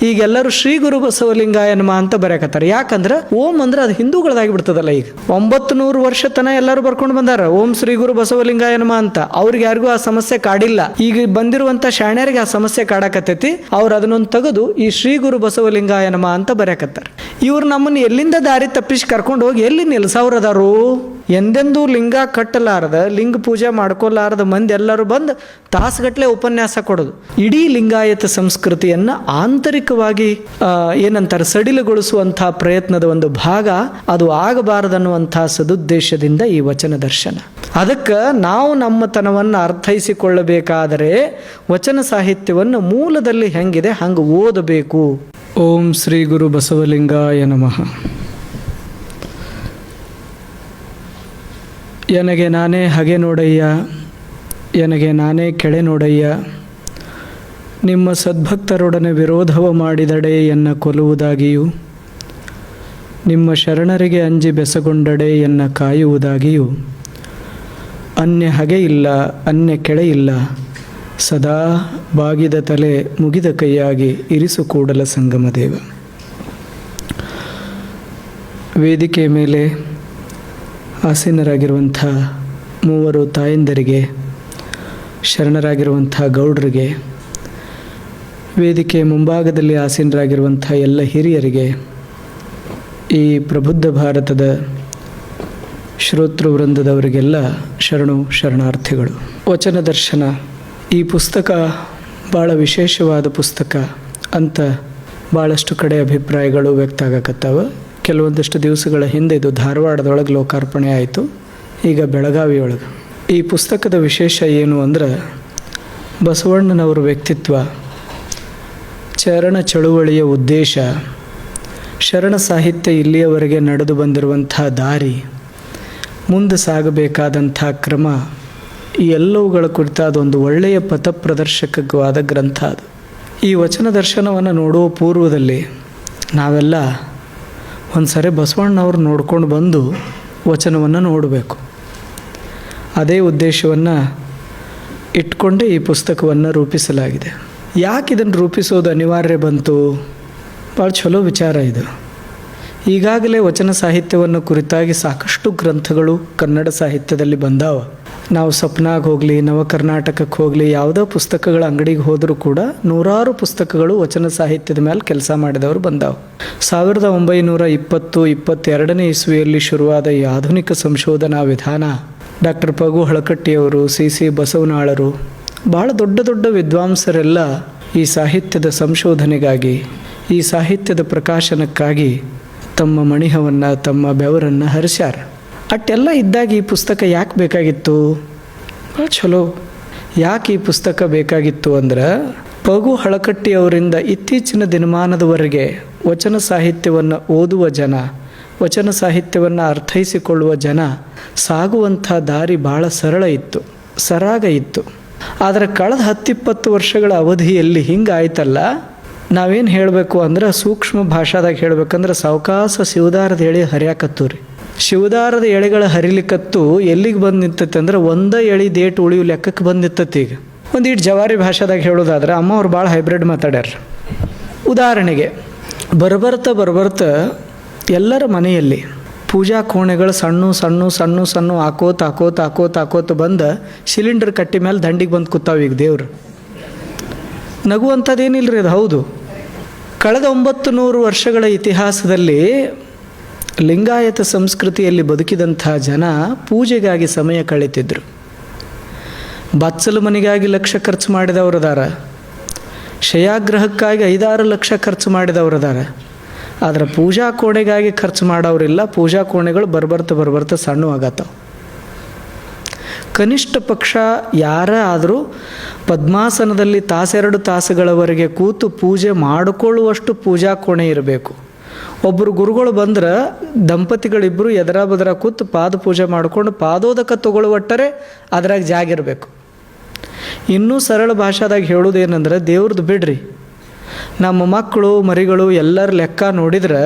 ಈಗೆಲ್ಲರೂ ಶ್ರೀ ಗುರು ಬಸವಲಿಂಗಾಯ ನಮಃ ಅಂತ ಬರೆಯಕತ್ತಾರೆ. ಯಾಕಂದ್ರೆ ಓಂ ಅಂದ್ರೆ ಅದು ಹಿಂದೂಗಳದಾಗಿ ಬಿಡ್ತದಲ್ಲ. ಈಗ 900 ವರ್ಷ ತನ ಎಲ್ಲರೂ ಬರ್ಕೊಂಡು ಬಂದಾರ ಓಂ ಶ್ರೀ ಗುರು ಬಸವಲಿಂಗಾಯ ನಮಃ ಅಂತ. ಅವ್ರಿಗೆ ಯಾರಿಗೂ ಆ ಸಮಸ್ಯೆ ಕಾಡಿಲ್ಲ. ಈಗ ಬಂದಿರುವಂತ ಶಾಣ್ಯರಿಗೆ ಆ ಸಮಸ್ಯೆ ಕಾಡಕತ್ತೈತಿ. ಅವ್ರು ಅದನ್ನೊಂದು ತೆಗೆದು ಈ ಶ್ರೀ ಗುರು ಬಸವಲಿಂಗಾಯ ನಮಃ ಅಂತ ಬರೆಯಕತ್ತಾರೆ. ಇವ್ರು ನಮ್ಮನ್ನು ಎಲ್ಲಿಂದ ದಾರಿ ತಪ್ಪಿಸಿ ಕರ್ಕೊಂಡು ಹೋಗಿ ಎಲ್ಲಿ ನಿಲ್ಸವ್ರದಾರು? ಎಂದೆಂದೂ ಲಿಂಗ ಕಟ್ಟಲಾರದ, ಲಿಂಗ ಪೂಜೆ ಮಾಡ್ಕೊಲಾರದ ಮಂದಿ ಎಲ್ಲರೂ ಬಂದು ತಾಸುಗಟ್ಟಲೆ ಉಪನ್ಯಾಸ ಕೊಡೋದು. ಇಡೀ ಲಿಂಗಾಯತ ಸಂಸ್ಕೃತಿಯನ್ನ ಆಂತರಿಕವಾಗಿ ಏನಂತಾರೆ ಸಡಿಲಗೊಳಿಸುವಂತಹ ಪ್ರಯತ್ನದ ಒಂದು ಭಾಗ ಅದು ಆಗಬಾರದನ್ನುವಂತಹ ಸದುದ್ದೇಶದಿಂದ ಈ ವಚನ ದರ್ಶನ. ಅದಕ್ಕೆ ನಾವು ನಮ್ಮತನವನ್ನು ಅರ್ಥೈಸಿಕೊಳ್ಳಬೇಕಾದರೆ ವಚನ ಸಾಹಿತ್ಯವನ್ನು ಮೂಲದಲ್ಲಿ ಹೆಂಗಿದೆ ಹಂಗೆ ಓದಬೇಕು. ಓಂ ಶ್ರೀ ಗುರು ಬಸವಲಿಂಗಾಯ ನಮಃ. ಎನಗೆ ನಾನೇ ಹಗೆ ನೋಡಯ್ಯ, ಎನಗೆ ನಾನೇ ಕೆಳೆ ನೋಡಯ್ಯ, ನಿಮ್ಮ ಸದ್ಭಕ್ತರೊಡನೆ ವಿರೋಧವ ಮಾಡಿದಡೆ ಎನ್ನ ಕೊಲ್ಲುವುದಾಗಿಯೂ, ನಿಮ್ಮ ಶರಣರಿಗೆ ಅಂಜಿ ಬೆಸಗೊಂಡಡೆ ಎನ್ನ ಕಾಯುವುದಾಗಿಯೂ, ಅನ್ಯ ಹಗೆ ಇಲ್ಲ ಅನ್ಯ ಕೆಳೆ ಇಲ್ಲ, ಸದಾ ಬಾಗಿದ ತಲೆ ಮುಗಿದ ಕೈಯಾಗಿ ಇರಿಸು ಕೂಡಲ ಸಂಗಮ ದೇವ. ವೇದಿಕೆ ಮೇಲೆ ಆಸೀನರಾಗಿರುವಂಥ ಮೂವರು ತಾಯಂದರಿಗೆ, ಶರಣರಾಗಿರುವಂಥ ಗೌಡರಿಗೆ, ವೇದಿಕೆ ಮುಂಭಾಗದಲ್ಲಿ ಆಸೀನರಾಗಿರುವಂಥ ಎಲ್ಲ ಹಿರಿಯರಿಗೆ, ಈ ಪ್ರಬುದ್ಧ ಭಾರತದ ಶ್ರೋತೃ ವೃಂದದವರಿಗೆಲ್ಲ ಶರಣು ಶರಣಾರ್ಥಿಗಳು. ವಚನ ದರ್ಶನ ಈ ಪುಸ್ತಕ ಭಾಳ ವಿಶೇಷವಾದ ಪುಸ್ತಕ ಅಂತ ಭಾಳಷ್ಟು ಕಡೆ ಅಭಿಪ್ರಾಯಗಳು ವ್ಯಕ್ತ ಆಗಕತ್ತಾವ. ಕೆಲವೊಂದಷ್ಟು ದಿವಸಗಳ ಹಿಂದೆ ಇದು ಧಾರವಾಡದೊಳಗೆ ಲೋಕಾರ್ಪಣೆ ಆಯಿತು, ಈಗ ಬೆಳಗಾವಿಯೊಳಗೆ. ಈ ಪುಸ್ತಕದ ವಿಶೇಷ ಏನು ಅಂದ್ರೆ ಬಸವಣ್ಣನವರ ವ್ಯಕ್ತಿತ್ವ, ಚರಣ ಚಳುವಳಿಯ ಉದ್ದೇಶ, ಶರಣ ಸಾಹಿತ್ಯ ಇಲ್ಲಿಯವರೆಗೆ ನಡೆದು ಬಂದಿರುವಂಥ ದಾರಿ, ಮುಂದೆ ಸಾಗಬೇಕಾದಂಥ ಕ್ರಮ, ಈ ಎಲ್ಲವುಗಳ ಕುರಿತಾದ ಒಂದು ಒಳ್ಳೆಯ ಪಥ ಪ್ರದರ್ಶಕವಾದ ಗ್ರಂಥ ಅದು. ಈ ವಚನ ದರ್ಶನವನ್ನು ನೋಡುವ ಪೂರ್ವದಲ್ಲಿ ನಾವೆಲ್ಲ ಒಂದು ಸರಿ ಬಸವಣ್ಣವ್ರು ನೋಡ್ಕೊಂಡು ಬಂದು ವಚನವನ್ನು ನೋಡಬೇಕು. ಅದೇ ಉದ್ದೇಶವನ್ನು ಇಟ್ಕೊಂಡೇ ಈ ಪುಸ್ತಕವನ್ನು ರೂಪಿಸಲಾಗಿದೆ. ಯಾಕೆ ಇದನ್ನು ರೂಪಿಸೋದು ಅನಿವಾರ್ಯ ಬಂತು? ಭಾಳ ಚಲೋ ವಿಚಾರ ಇದು. ಈಗಾಗಲೇ ವಚನ ಸಾಹಿತ್ಯವನ್ನು ಕುರಿತಾಗಿ ಸಾಕಷ್ಟು ಗ್ರಂಥಗಳು ಕನ್ನಡ ಸಾಹಿತ್ಯದಲ್ಲಿ ಬಂದಾವ. ನಾವು ಸಪ್ನಾಗೆ ಹೋಗಲಿ, ನವ ಕರ್ನಾಟಕಕ್ಕೆ ಹೋಗಲಿ, ಯಾವುದೋ ಪುಸ್ತಕಗಳ ಅಂಗಡಿಗೆ ಹೋದರೂ ಕೂಡ ನೂರಾರು ಪುಸ್ತಕಗಳು ವಚನ ಸಾಹಿತ್ಯದ ಮೇಲೆ ಕೆಲಸ ಮಾಡಿದವರು ಬಂದಾವು. 1920-22ನೇ ಇಸ್ವಿಯಲ್ಲಿ ಶುರುವಾದ ಈ ಆಧುನಿಕ ಸಂಶೋಧನಾ ವಿಧಾನ ಡಾಕ್ಟರ್ ಪಗು ಹಳಕಟ್ಟಿಯವರು, ಸಿ ಬಸವನಾಳರು, ಭಾಳ ದೊಡ್ಡ ದೊಡ್ಡ ವಿದ್ವಾಂಸರೆಲ್ಲ ಈ ಸಾಹಿತ್ಯದ ಸಂಶೋಧನೆಗಾಗಿ, ಈ ಸಾಹಿತ್ಯದ ಪ್ರಕಾಶನಕ್ಕಾಗಿ ತಮ್ಮ ಮಣಿಹವನ್ನು, ತಮ್ಮ ಬೆವರನ್ನು ಹರಿಸ್ಯಾರ. ಅಟ್ಟೆಲ್ಲ ಇದ್ದಾಗ ಈ ಪುಸ್ತಕ ಯಾಕೆ ಬೇಕಾಗಿತ್ತು? ಭಾಳ ಚಲೋ. ಯಾಕೆ ಈ ಪುಸ್ತಕ ಬೇಕಾಗಿತ್ತು ಅಂದ್ರೆ ಪಗು ಹಳಕಟ್ಟಿ ಅವರಿಂದ ಇತ್ತೀಚಿನ ದಿನಮಾನದವರೆಗೆ ವಚನ ಸಾಹಿತ್ಯವನ್ನು ಓದುವ ಜನ, ವಚನ ಸಾಹಿತ್ಯವನ್ನು ಅರ್ಥೈಸಿಕೊಳ್ಳುವ ಜನ ಸಾಗುವಂಥ ದಾರಿ ಭಾಳ ಸರಳ ಇತ್ತು, ಸರಾಗ ಇತ್ತು. ಆದರೆ ಕಳೆದ 10-20 ವರ್ಷಗಳ ಅವಧಿಯಲ್ಲಿ ಹಿಂಗಾಯ್ತಲ್ಲ. ನಾವೇನು ಹೇಳಬೇಕು ಅಂದ್ರೆ ಸೂಕ್ಷ್ಮ ಭಾಷಾದಾಗ ಹೇಳಬೇಕಂದ್ರೆ ಸಾವಕಾಶ ಶಿವದಾರದ ಎಳೆ ಹರಿಯಾಕತ್ತು ರೀ. ಶಿವದಾರದ ಎಳೆಗಳ ಹರಿಲಿಕ್ಕತ್ತು ಎಲ್ಲಿಗೆ ಬಂದು ನಿಂತೈತೆ ಅಂದ್ರೆ ಒಂದೇ ಎಳೆ ದೇಟು ಉಳಿಯು ಲೆಕ್ಕಕ್ಕೆ ಬಂದು ನಿಂತೈತಿ. ಈಗ ಒಂದೀಟು ಜವಾರಿ ಭಾಷಾದಾಗ ಹೇಳೋದಾದ್ರೆ ಅಮ್ಮ ಅವ್ರು ಭಾಳ ಹೈಬ್ರಿಡ್ ಮಾತಾಡ್ಯಾರ. ಉದಾಹರಣೆಗೆ ಬರ್ಬರ್ತ ಎಲ್ಲರ ಮನೆಯಲ್ಲಿ ಪೂಜಾ ಕೋಣೆಗಳು ಸಣ್ಣ ಸಣ್ಣ ಸಣ್ಣ ಸಣ್ಣ ಹಾಕೋತ ಬಂದು ಸಿಲಿಂಡರ್ ಕಟ್ಟಿ ಮೇಲೆ ದಂಡಿಗೆ ಬಂದು ಕೂತಾವ. ಈಗ ದೇವ್ರು ನಗುವಂಥದ್ದೇನಿಲ್ಲ ರೀ, ಅದು ಹೌದು. ಕಳೆದ 900 ವರ್ಷಗಳ ಇತಿಹಾಸದಲ್ಲಿ ಲಿಂಗಾಯತ ಸಂಸ್ಕೃತಿಯಲ್ಲಿ ಬದುಕಿದಂಥ ಜನ ಪೂಜೆಗಾಗಿ ಸಮಯ ಕಳೀತಿದ್ರು. ಬಚ್ಚಲು ಮನೆಗಾಗಿ ಲಕ್ಷ ಖರ್ಚು ಮಾಡಿದವರದಾರ, ಶಯಾಗ್ರಹಕ್ಕಾಗಿ 5-6 ಲಕ್ಷ ಖರ್ಚು ಮಾಡಿದವರದಾರ. ಆದರೆ ಪೂಜಾ ಕೋಣೆಗಾಗಿ ಖರ್ಚು ಮಾಡೋರಿಲ್ಲ. ಪೂಜಾ ಕೋಣೆಗಳು ಬರ್ಬರ್ತ ಸಣ್ಣ ಆಗತ್ತವ. ಕನಿಷ್ಠ ಪಕ್ಷ ಯಾರೇ ಆದರೂ ಪದ್ಮಾಸನದಲ್ಲಿ 1-2 ತಾಸುಗಳವರೆಗೆ ಕೂತು ಪೂಜೆ ಮಾಡಿಕೊಳ್ಳುವಷ್ಟು ಪೂಜಾ ಕೋಣೆ ಇರಬೇಕು. ಒಬ್ಬರು ಗುರುಗಳು ಬಂದ್ರೆ ದಂಪತಿಗಳಿಬ್ಬರು ಎದರ ಬದರ ಕೂತು ಪಾದ ಪೂಜೆ ಮಾಡಿಕೊಂಡು ಪಾದೋದಕ ತಗೊಳ್ಳುವಟ್ಟರೆ ಅದ್ರಾಗ ಜಾಗ ಇರಬೇಕು. ಇನ್ನೂ ಸರಳ ಭಾಷಾದಾಗ ಹೇಳೋದೇನೆಂದ್ರೆ ದೇವ್ರದ್ದು ಬಿಡ್ರಿ, ನಮ್ಮ ಮಕ್ಕಳು ಮರಿಗಳು ಎಲ್ಲರ ಲೆಕ್ಕ ನೋಡಿದ್ರೆ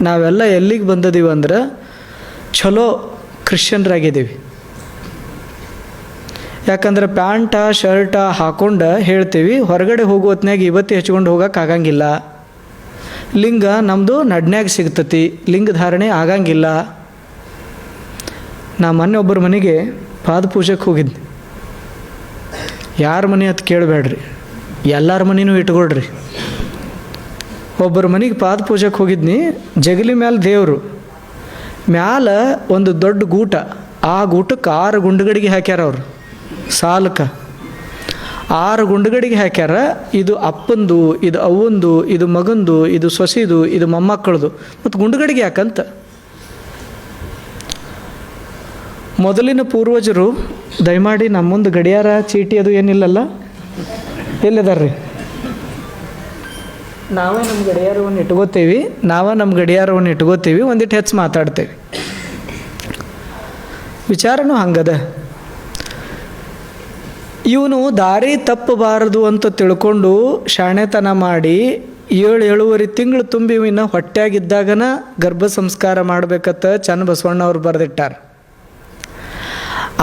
ನಾವೆಲ್ಲ ಎಲ್ಲಿಗೆ ಬಂದಿದ್ದೀವಿ ಅಂದ್ರೆ ಚಲೋ ಕ್ರಿಶ್ಚಿಯನ್ರಾಗಿದ್ದೀವಿ. ಯಾಕಂದ್ರೆ ಪ್ಯಾಂಟ ಶರ್ಟ ಹಾಕೊಂಡು ಹೇಳ್ತೀವಿ, ಹೊರಗಡೆ ಹೋಗೋ ಹೊತ್ನಾಗ ಇವತ್ತಿ ಹಚ್ಕೊಂಡು ಹೋಗೋಕೆ ಆಗಂಗಿಲ್ಲ. ಲಿಂಗ ನಮ್ಮದು ನಡ್ನ್ಯಾಗ ಸಿಗ್ತತಿ, ಲಿಂಗ ಧಾರಣೆ ಆಗಂಗಿಲ್ಲ. ನಾ ಮೊನ್ನೆ ಒಬ್ಬರ ಮನೆಗೆ ಪಾದ ಪೂಜೆಗೆ ಹೋಗಿದ್ದೆ. ಯಾರ ಮನೆ ಅಂತ ಕೇಳಬೇಡ್ರಿ, ಎಲ್ಲರ ಮನೆಯೂ ಇಟ್ಕೊಳ್ರಿ. ಒಬ್ಬರ ಮನೆಗೆ ಪಾದ ಪೂಜೆಗೆ ಹೋಗಿದ್ನಿ. ಜಗಲಿ ಮ್ಯಾಲೆ ದೇವರು, ಮ್ಯಾಲ ಒಂದು ದೊಡ್ಡ ಗೂಟ, ಆ ಗೂಟಕ್ಕೆ 6 ಗುಂಡುಗಡಿಗೆ ಹಾಕ್ಯಾರ ಅವರು. ಸಾಲಕ್ಕೆ 6 ಗುಂಡುಗಡಿಗೆ ಹಾಕ್ಯಾರ. ಇದು ಅಪ್ಪಂದು, ಇದು ಅವ್ವಂದು, ಇದು ಮಗಂದು, ಇದು ಸೊಸಿದು, ಇದು ಮೊಮ್ಮಕ್ಕಳದು. ಮತ್ತು ಗುಂಡುಗಡಿಗೆ ಯಾಕಂತ ಮೊದಲಿನ ಪೂರ್ವಜರು ದಯಮಾಡಿ ನಮ್ಮ ಮುಂದೆ ಗಡಿಯಾರ ಚೀಟಿ ಅದು ಏನಿಲ್ಲಲ್ಲ, ಎಲ್ಲಿದಾರ್ರಿ? ನಾವೇ ನಮ್ಮ ಗಡಿಯಾರವನ್ನು ಇಟ್ಕೋತೀವಿ, ಒಂದಿಟ್ಟು ಹೆಚ್ಚು ಮಾತಾಡ್ತೇವೆ. ವಿಚಾರನೂ ಹಂಗದ. ಇವನು ದಾರಿ ತಪ್ಪಬಾರದು ಅಂತ ತಿಳ್ಕೊಂಡು ಶಾಣೆತನ ಮಾಡಿ 7-7.5 ತಿಂಗಳು ತುಂಬಿ ಇನ್ನು ಹೊಟ್ಟೆಯಾಗಿದ್ದಾಗನ ಗರ್ಭ ಸಂಸ್ಕಾರ ಮಾಡ್ಬೇಕತ್ತ ಚನ್ನ ಬಸವಣ್ಣವ್ರು ಬರೆದಿಟ್ಟಾರ.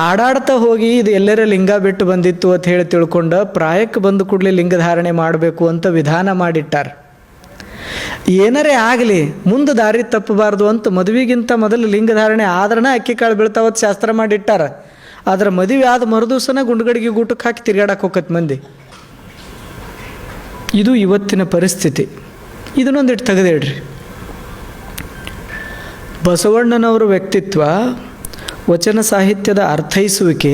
ಆಡಾಡ್ತಾ ಹೋಗಿ ಇದು ಎಲ್ಲರ ಲಿಂಗ ಬಿಟ್ಟು ಬಂದಿತ್ತು ಅಂತ ಹೇಳಿ ತಿಳ್ಕೊಂಡು ಪ್ರಾಯಕ್ಕೆ ಬಂದು ಕೂಡಲೇ ಲಿಂಗ ಧಾರಣೆ ಮಾಡಬೇಕು ಅಂತ ವಿಧಾನ ಮಾಡಿಟ್ಟಾರ. ಏನರೇ ಆಗಲಿ ಮುಂದೆ ದಾರಿ ತಪ್ಪಬಾರ್ದು ಅಂತ ಮದುವೆಗಿಂತ ಮೊದಲು ಲಿಂಗ ಧಾರಣೆ ಆದ್ರನ ಅಕ್ಕಿ ಕಾಳು ಬೀಳ್ತಾವತ್ತು ಶಾಸ್ತ್ರ ಮಾಡಿಟ್ಟಾರ. ಆದ್ರೆ ಮದುವೆ ಆದ ಮರುದಿವಸನ ಗುಂಡುಗಡಿಗೆ ಗೂಟಕ್ಕೆ ಹಾಕಿ ತಿರ್ಗಾಡಕ್ಕೆ ಹೋಗತ್ತೆ ಮಂದಿ. ಇದು ಇವತ್ತಿನ ಪರಿಸ್ಥಿತಿ. ಇದನ್ನೊಂದಿಟ್ಟು ತೆಗೆದಿಡ್ರಿ. ಬಸವಣ್ಣನವರ ವ್ಯಕ್ತಿತ್ವ, ವಚನ ಸಾಹಿತ್ಯದ ಅರ್ಥೈಸುವಿಕೆ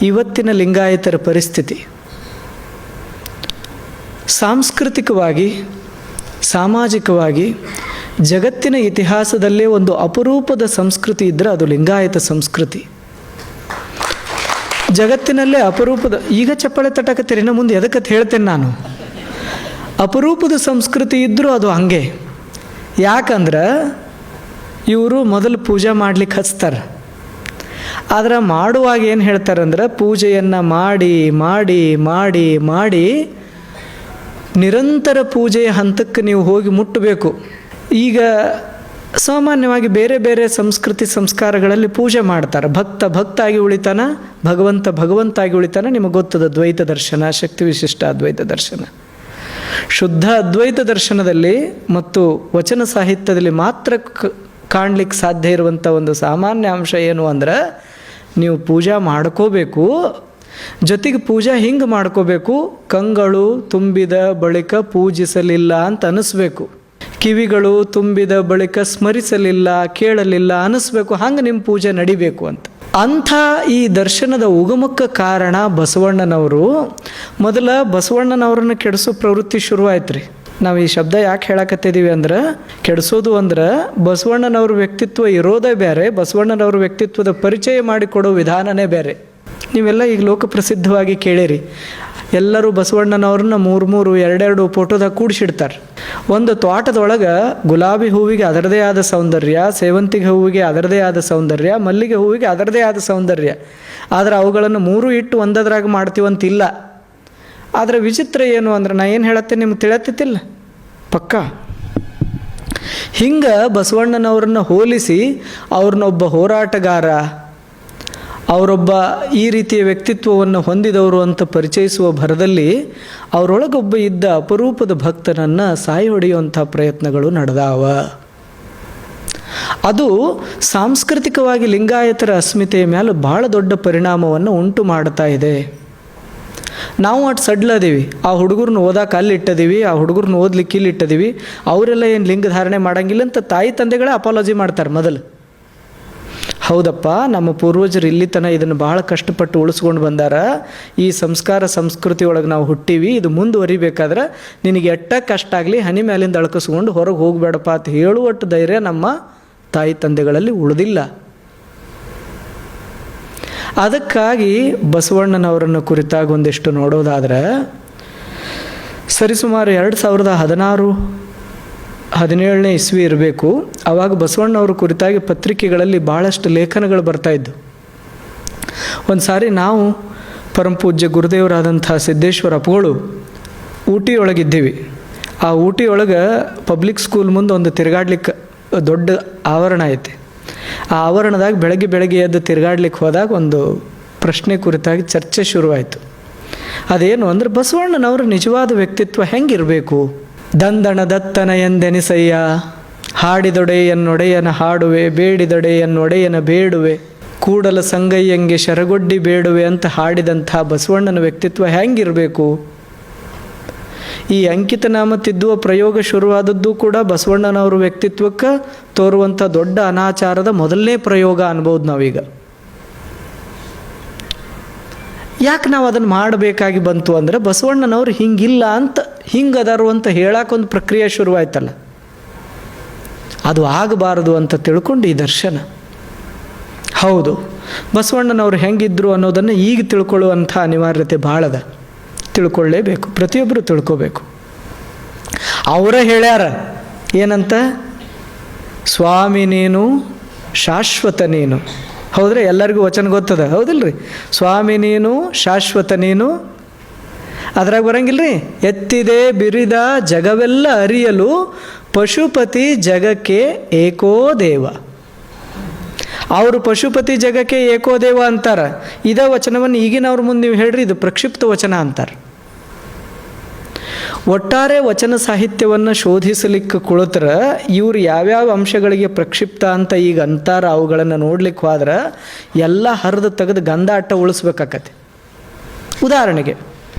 ಇವತ್ತಿನ ಲಿಂಗಾಯತರ ಪರಿಸ್ಥಿತಿ. ಸಾಂಸ್ಕೃತಿಕವಾಗಿ, ಸಾಮಾಜಿಕವಾಗಿ ಜಗತ್ತಿನ ಇತಿಹಾಸದಲ್ಲೇ ಒಂದು ಅಪರೂಪದ ಸಂಸ್ಕೃತಿ ಇದ್ದರೆ ಅದು ಲಿಂಗಾಯತ ಸಂಸ್ಕೃತಿ. ಜಗತ್ತಿನಲ್ಲೇ ಅಪರೂಪದ, ಈಗ ಚಪ್ಪಾಳೆ ತಟ್ಟಕತ್ತೀರಿ, ಇನ್ನು ಮುಂದೆ ಎದಕ್ಕಂತ ಹೇಳ್ತೇನೆ ನಾನು. ಅಪರೂಪದ ಸಂಸ್ಕೃತಿ ಇದ್ದರೂ ಅದು ಹಂಗೆ. ಯಾಕಂದ್ರೆ ಇವರು ಮೊದಲು ಪೂಜೆ ಮಾಡ್ಲಿಕ್ಕೆ ಹಚ್ತಾರೆ. ಆದ್ರೆ ಮಾಡುವಾಗ ಏನು ಹೇಳ್ತಾರಂದ್ರೆ, ಪೂಜೆಯನ್ನು ಮಾಡಿ ಮಾಡಿ ಮಾಡಿ ಮಾಡಿ ನಿರಂತರ ಪೂಜೆಯ ಹಂತಕ್ಕೆ ನೀವು ಹೋಗಿ ಮುಟ್ಟಬೇಕು. ಈಗ ಸಾಮಾನ್ಯವಾಗಿ ಬೇರೆ ಬೇರೆ ಸಂಸ್ಕೃತಿ ಸಂಸ್ಕಾರಗಳಲ್ಲಿ ಪೂಜೆ ಮಾಡ್ತಾರೆ. ಭಕ್ತ ಆಗಿ ಉಳಿತಾನ, ಭಗವಂತ ಆಗಿ ಉಳಿತಾನ. ನಿಮಗೆ ಗೊತ್ತದ ದ್ವೈತ ದರ್ಶನ, ಶಕ್ತಿ ವಿಶಿಷ್ಟ ಅದ್ವೈತ ದರ್ಶನ. ಶುದ್ಧ ಅದ್ವೈತ ದರ್ಶನದಲ್ಲಿ ಮತ್ತು ವಚನ ಸಾಹಿತ್ಯದಲ್ಲಿ ಮಾತ್ರ ಕಾಣಲಿಕ್ಕೆ ಸಾಧ್ಯ ಇರುವಂಥ ಒಂದು ಸಾಮಾನ್ಯ ಅಂಶ ಏನು ಅಂದ್ರೆ, ನೀವು ಪೂಜಾ ಮಾಡ್ಕೋಬೇಕು. ಜೊತೆಗೆ ಪೂಜಾ ಹಿಂಗೆ ಮಾಡ್ಕೋಬೇಕು, ಕಂಗಳು ತುಂಬಿದ ಬಳಿಕ ಪೂಜಿಸಲಿಲ್ಲ ಅಂತ ಅನಿಸ್ಬೇಕು, ಕಿವಿಗಳು ತುಂಬಿದ ಬಳಿಕ ಸ್ಮರಿಸಲಿಲ್ಲ ಕೇಳಲಿಲ್ಲ ಅನಿಸ್ಬೇಕು. ಹಂಗೆ ನಿಮ್ಮ ಪೂಜೆ ನಡಿಬೇಕು ಅಂತ. ಅಂಥ ಈ ದರ್ಶನದ ಉಗಮಕ್ಕೆ ಕಾರಣ ಬಸವಣ್ಣನವರು. ಮೊದಲ ಬಸವಣ್ಣನವ್ರನ್ನ ಕೆಡಿಸೋ ಪ್ರವೃತ್ತಿ ಶುರುವಾಯ್ತು ರೀ. ನಾವು ಈ ಶಬ್ದ ಯಾಕೆ ಹೇಳಕತ್ತಿದ್ದೀವಿ ಅಂದ್ರೆ, ಕೆಡಿಸೋದು ಅಂದ್ರೆ ಬಸವಣ್ಣನವ್ರ ವ್ಯಕ್ತಿತ್ವ ಇರೋದೇ ಬೇರೆ, ಬಸವಣ್ಣನವ್ರ ವ್ಯಕ್ತಿತ್ವದ ಪರಿಚಯ ಮಾಡಿಕೊಡೋ ವಿಧಾನನೇ ಬೇರೆ. ನೀವೆಲ್ಲ ಈಗ ಲೋಕಪ್ರಸಿದ್ಧವಾಗಿ ಕೇಳಿರಿ, ಎಲ್ಲರೂ ಬಸವಣ್ಣನವ್ರನ್ನ 3 2 ಫೋಟೋದಾಗ ಕೂಡಿಸಿಡ್ತಾರೆ. ಒಂದು ತೋಟದೊಳಗೆ ಗುಲಾಬಿ ಹೂವಿಗೆ ಅದರದೇ ಆದ ಸೌಂದರ್ಯ, ಸೇವಂತಿಗೆ ಹೂವಿಗೆ ಅದರದೇ ಆದ ಸೌಂದರ್ಯ, ಮಲ್ಲಿಗೆ ಹೂವಿಗೆ ಅದರದೇ ಆದ ಸೌಂದರ್ಯ. ಆದರೆ ಅವುಗಳನ್ನು 3 ಇಟ್ಟು ಒಂದದ್ರಾಗ ಮಾಡ್ತೀವಂತಿಲ್ಲ. ಆದರೆ ವಿಚಿತ್ರ ಏನು ಅಂದ್ರೆ, ನಾ ಏನು ಹೇಳತ್ತೆ ನಿಮ್ಗೆ ತಿಳಿಯತ್ತಿಲ್ಲ ಪಕ್ಕ. ಹಿಂಗೆ ಬಸವಣ್ಣನವ್ರನ್ನ ಹೋಲಿಸಿ ಅವ್ರನ್ನೊಬ್ಬ ಹೋರಾಟಗಾರ, ಅವರೊಬ್ಬ ಈ ರೀತಿಯ ವ್ಯಕ್ತಿತ್ವವನ್ನು ಹೊಂದಿದವರು ಅಂತ ಪರಿಚಯಿಸುವ ಭರದಲ್ಲಿ ಅವರೊಳಗೊಬ್ಬ ಇದ್ದ ಅಪರೂಪದ ಭಕ್ತನನ್ನು ಸಾಯಿ ಹೊಡೆಯುವಂಥ ಪ್ರಯತ್ನಗಳು ನಡೆದಾವ. ಅದು ಸಾಂಸ್ಕೃತಿಕವಾಗಿ ಲಿಂಗಾಯತರ ಅಸ್ಮಿತೆಯ ಮೇಲೆ ಭಾಳ ದೊಡ್ಡ ಪರಿಣಾಮವನ್ನು ಉಂಟು ಮಾಡ್ತಾ ಇದೆ. ನಾವು ಅಷ್ಟು ಸಡ್ಲದೀವಿ, ಆ ಹುಡುಗರನ್ನ ಓದಕ್ಕೆ ಅಲ್ಲಿ ಇಟ್ಟದೀವಿ, ಆ ಹುಡುಗರನ್ನ ಓದ್ಲಿಕ್ಕೆ ಇಲ್ಲಿ ಇಟ್ಟದೀವಿ. ಅವರೆಲ್ಲ ಏನು ಲಿಂಗ ಧಾರಣೆ ಮಾಡಂಗಿಲ್ಲ ಅಂತ ತಾಯಿ ತಂದೆಗಳೇ ಅಪಾಲಜಿ ಮಾಡ್ತಾರೆ ಮೊದಲು. ಹೌದಪ್ಪ, ನಮ್ಮ ಪೂರ್ವಜರು ಇಲ್ಲಿ ತನಕ ಇದನ್ನು ಭಾಳ ಕಷ್ಟಪಟ್ಟು ಉಳಿಸ್ಕೊಂಡು ಬಂದಾರ. ಈ ಸಂಸ್ಕಾರ ಸಂಸ್ಕೃತಿ ಒಳಗೆ ನಾವು ಹುಟ್ಟೀವಿ. ಇದು ಮುಂದುವರಿಬೇಕಾದ್ರೆ ನಿನಗೆ ಎಟ್ಟ ಕಷ್ಟ ಆಗಲಿ ಹನಿ ಮೇಲಿಂದ ಅಳಕಿಸ್ಕೊಂಡು ಹೊರಗೆ ಹೋಗಬೇಡಪ್ಪ ಅಂತ ಹೇಳುವಟ್ಟು ಧೈರ್ಯ ನಮ್ಮ ತಾಯಿ ತಂದೆಗಳಲ್ಲಿ ಉಳಿದಿಲ್ಲ. ಅದಕ್ಕಾಗಿ ಬಸವಣ್ಣನವರನ್ನು ಕುರಿತಾಗಿ ಒಂದಿಷ್ಟು ನೋಡೋದಾದ್ರೆ, ಸರಿಸುಮಾರು 2016-17 ಇಸ್ವಿ ಇರಬೇಕು. ಆವಾಗ ಬಸವಣ್ಣವ್ರ ಕುರಿತಾಗಿ ಪತ್ರಿಕೆಗಳಲ್ಲಿ ಭಾಳಷ್ಟು ಲೇಖನಗಳು ಬರ್ತಾಯಿದ್ದು. ಒಂದು ಸಾರಿ ನಾವು ಪರಮಪೂಜ್ಯ ಗುರುದೇವರಾದಂಥ ಸಿದ್ದೇಶ್ವರ ಅಪ್ಪಗಳು ಊಟಿಯೊಳಗಿದ್ದೀವಿ. ಆ ಊಟಿಯೊಳಗೆ ಪಬ್ಲಿಕ್ ಸ್ಕೂಲ್ ಮುಂದೆ ಒಂದು ತಿರುಗಾಡ್ಲಿಕ್ಕೆ ದೊಡ್ಡ ಆವರಣ ಐತಿ. ಆ ಆವರಣದಾಗ ಬೆಳಗ್ಗೆ ಎದ್ದು ತಿರುಗಾಡ್ಲಿಕ್ಕೆ ಹೋದಾಗ ಒಂದು ಪ್ರಶ್ನೆ ಕುರಿತಾಗಿ ಚರ್ಚೆ ಶುರುವಾಯಿತು. ಅದೇನು ಅಂದರೆ ಬಸವಣ್ಣನವರು ನಿಜವಾದ ವ್ಯಕ್ತಿತ್ವ ಹೆಂಗಿರಬೇಕು? ದಂದಣ ದತ್ತನ ಎಂದೆನಿಸಯ್ಯ, ಹಾಡಿದೊಡೆಯನ್ನೊಡೆಯನ ಹಾಡುವೆ, ಬೇಡಿದೊಡೆಯನ್ನೊಡೆಯನ ಬೇಡುವೆ, ಕೂಡಲ ಸಂಗಯ್ಯಂಗೆ ಶರಗೊಡ್ಡಿ ಬೇಡುವೆ ಅಂತ ಹಾಡಿದಂಥ ಬಸವಣ್ಣನ ವ್ಯಕ್ತಿತ್ವ ಹೆಂಗಿರಬೇಕು? ಈ ಅಂಕಿತನಾಮ ತಿದ್ದುವ ಪ್ರಯೋಗ ಶುರುವಾದದ್ದು ಕೂಡ ಬಸವಣ್ಣನವ್ರ ವ್ಯಕ್ತಿತ್ವಕ್ಕೆ ತೋರುವಂಥ ದೊಡ್ಡ ಅನಾಚಾರದ ಮೊದಲನೇ ಪ್ರಯೋಗ ಅನ್ಬೋದು ನಾವೀಗ. ಯಾಕೆ ನಾವು ಅದನ್ನು ಮಾಡಬೇಕಾಗಿ ಬಂತು ಅಂದರೆ ಬಸವಣ್ಣನವ್ರು ಹಿಂಗಿಲ್ಲ ಅಂತ, ಹಿಂಗದಾರು ಅಂತ ಹೇಳಕ್ಕೊಂದು ಪ್ರಕ್ರಿಯೆ ಶುರುವಾಯ್ತಲ್ಲ, ಅದು ಆಗಬಾರದು ಅಂತ ತಿಳ್ಕೊಂಡು ಈ ದರ್ಶನ. ಹೌದು, ಬಸವಣ್ಣನವ್ರು ಹೆಂಗಿದ್ರು ಅನ್ನೋದನ್ನು ಈಗ ತಿಳ್ಕೊಳ್ಳುವಂಥ ಅನಿವಾರ್ಯತೆ ಭಾಳದ. ತಿಳ್ಕೊಳ್ಳೇಬೇಕು, ಪ್ರತಿಯೊಬ್ಬರು ತಿಳ್ಕೋಬೇಕು. ಅವರ ಹೇಳ್ಯಾರ ಏನಂತ? ಸ್ವಾಮಿ ನೀನು ಶಾಶ್ವತ ನೀನು. ಹೌದ್ರೆ ಎಲ್ಲರಿಗೂ ವಚನ ಗೊತ್ತದ, ಹೌದಿಲ್ರಿ? ಸ್ವಾಮಿ ನೀನು ಶಾಶ್ವತ ನೀನು. ಅದ್ರಾಗ ಬರಂಗಿಲ್ರಿ? ಎತ್ತಿದೆ ಬಿರಿದ ಜಗವೆಲ್ಲ ಅರಿಯಲು ಪಶುಪತಿ ಜಗಕ್ಕೆ ಏಕೋ ದೇವ. ಅವರು ಪಶುಪತಿ ಜಗಕ್ಕೆ ಏಕೋ ದೇವ ಅಂತಾರ. ಇದ ವಚನವನ್ನು ಈಗಿನವ್ರ ಮುಂದೆ ನೀವು ಹೇಳ್ರಿ, ಇದು ಪ್ರಕ್ಷಿಪ್ತ ವಚನ ಅಂತಾರೆ. ಒಟ್ಟಾರೆ ವಚನ ಸಾಹಿತ್ಯವನ್ನು ಶೋಧಿಸಲಿಕ್ಕೆ ಕುಳಿತರ ಇವರು ಯಾವ್ಯಾವ ಅಂಶಗಳಿಗೆ ಪ್ರಕ್ಷಿಪ್ತ ಅಂತ ಈಗ ಅಂತಾರ, ಅವುಗಳನ್ನು ನೋಡ್ಲಿಕ್ಕೆ ಹೋದ್ರೆ ಎಲ್ಲ ಹರಿದು ತೆಗೆದು ಗಂಧಾಟ ಉಳಿಸ್ಬೇಕಾಕತಿ. ಉದಾಹರಣೆಗೆ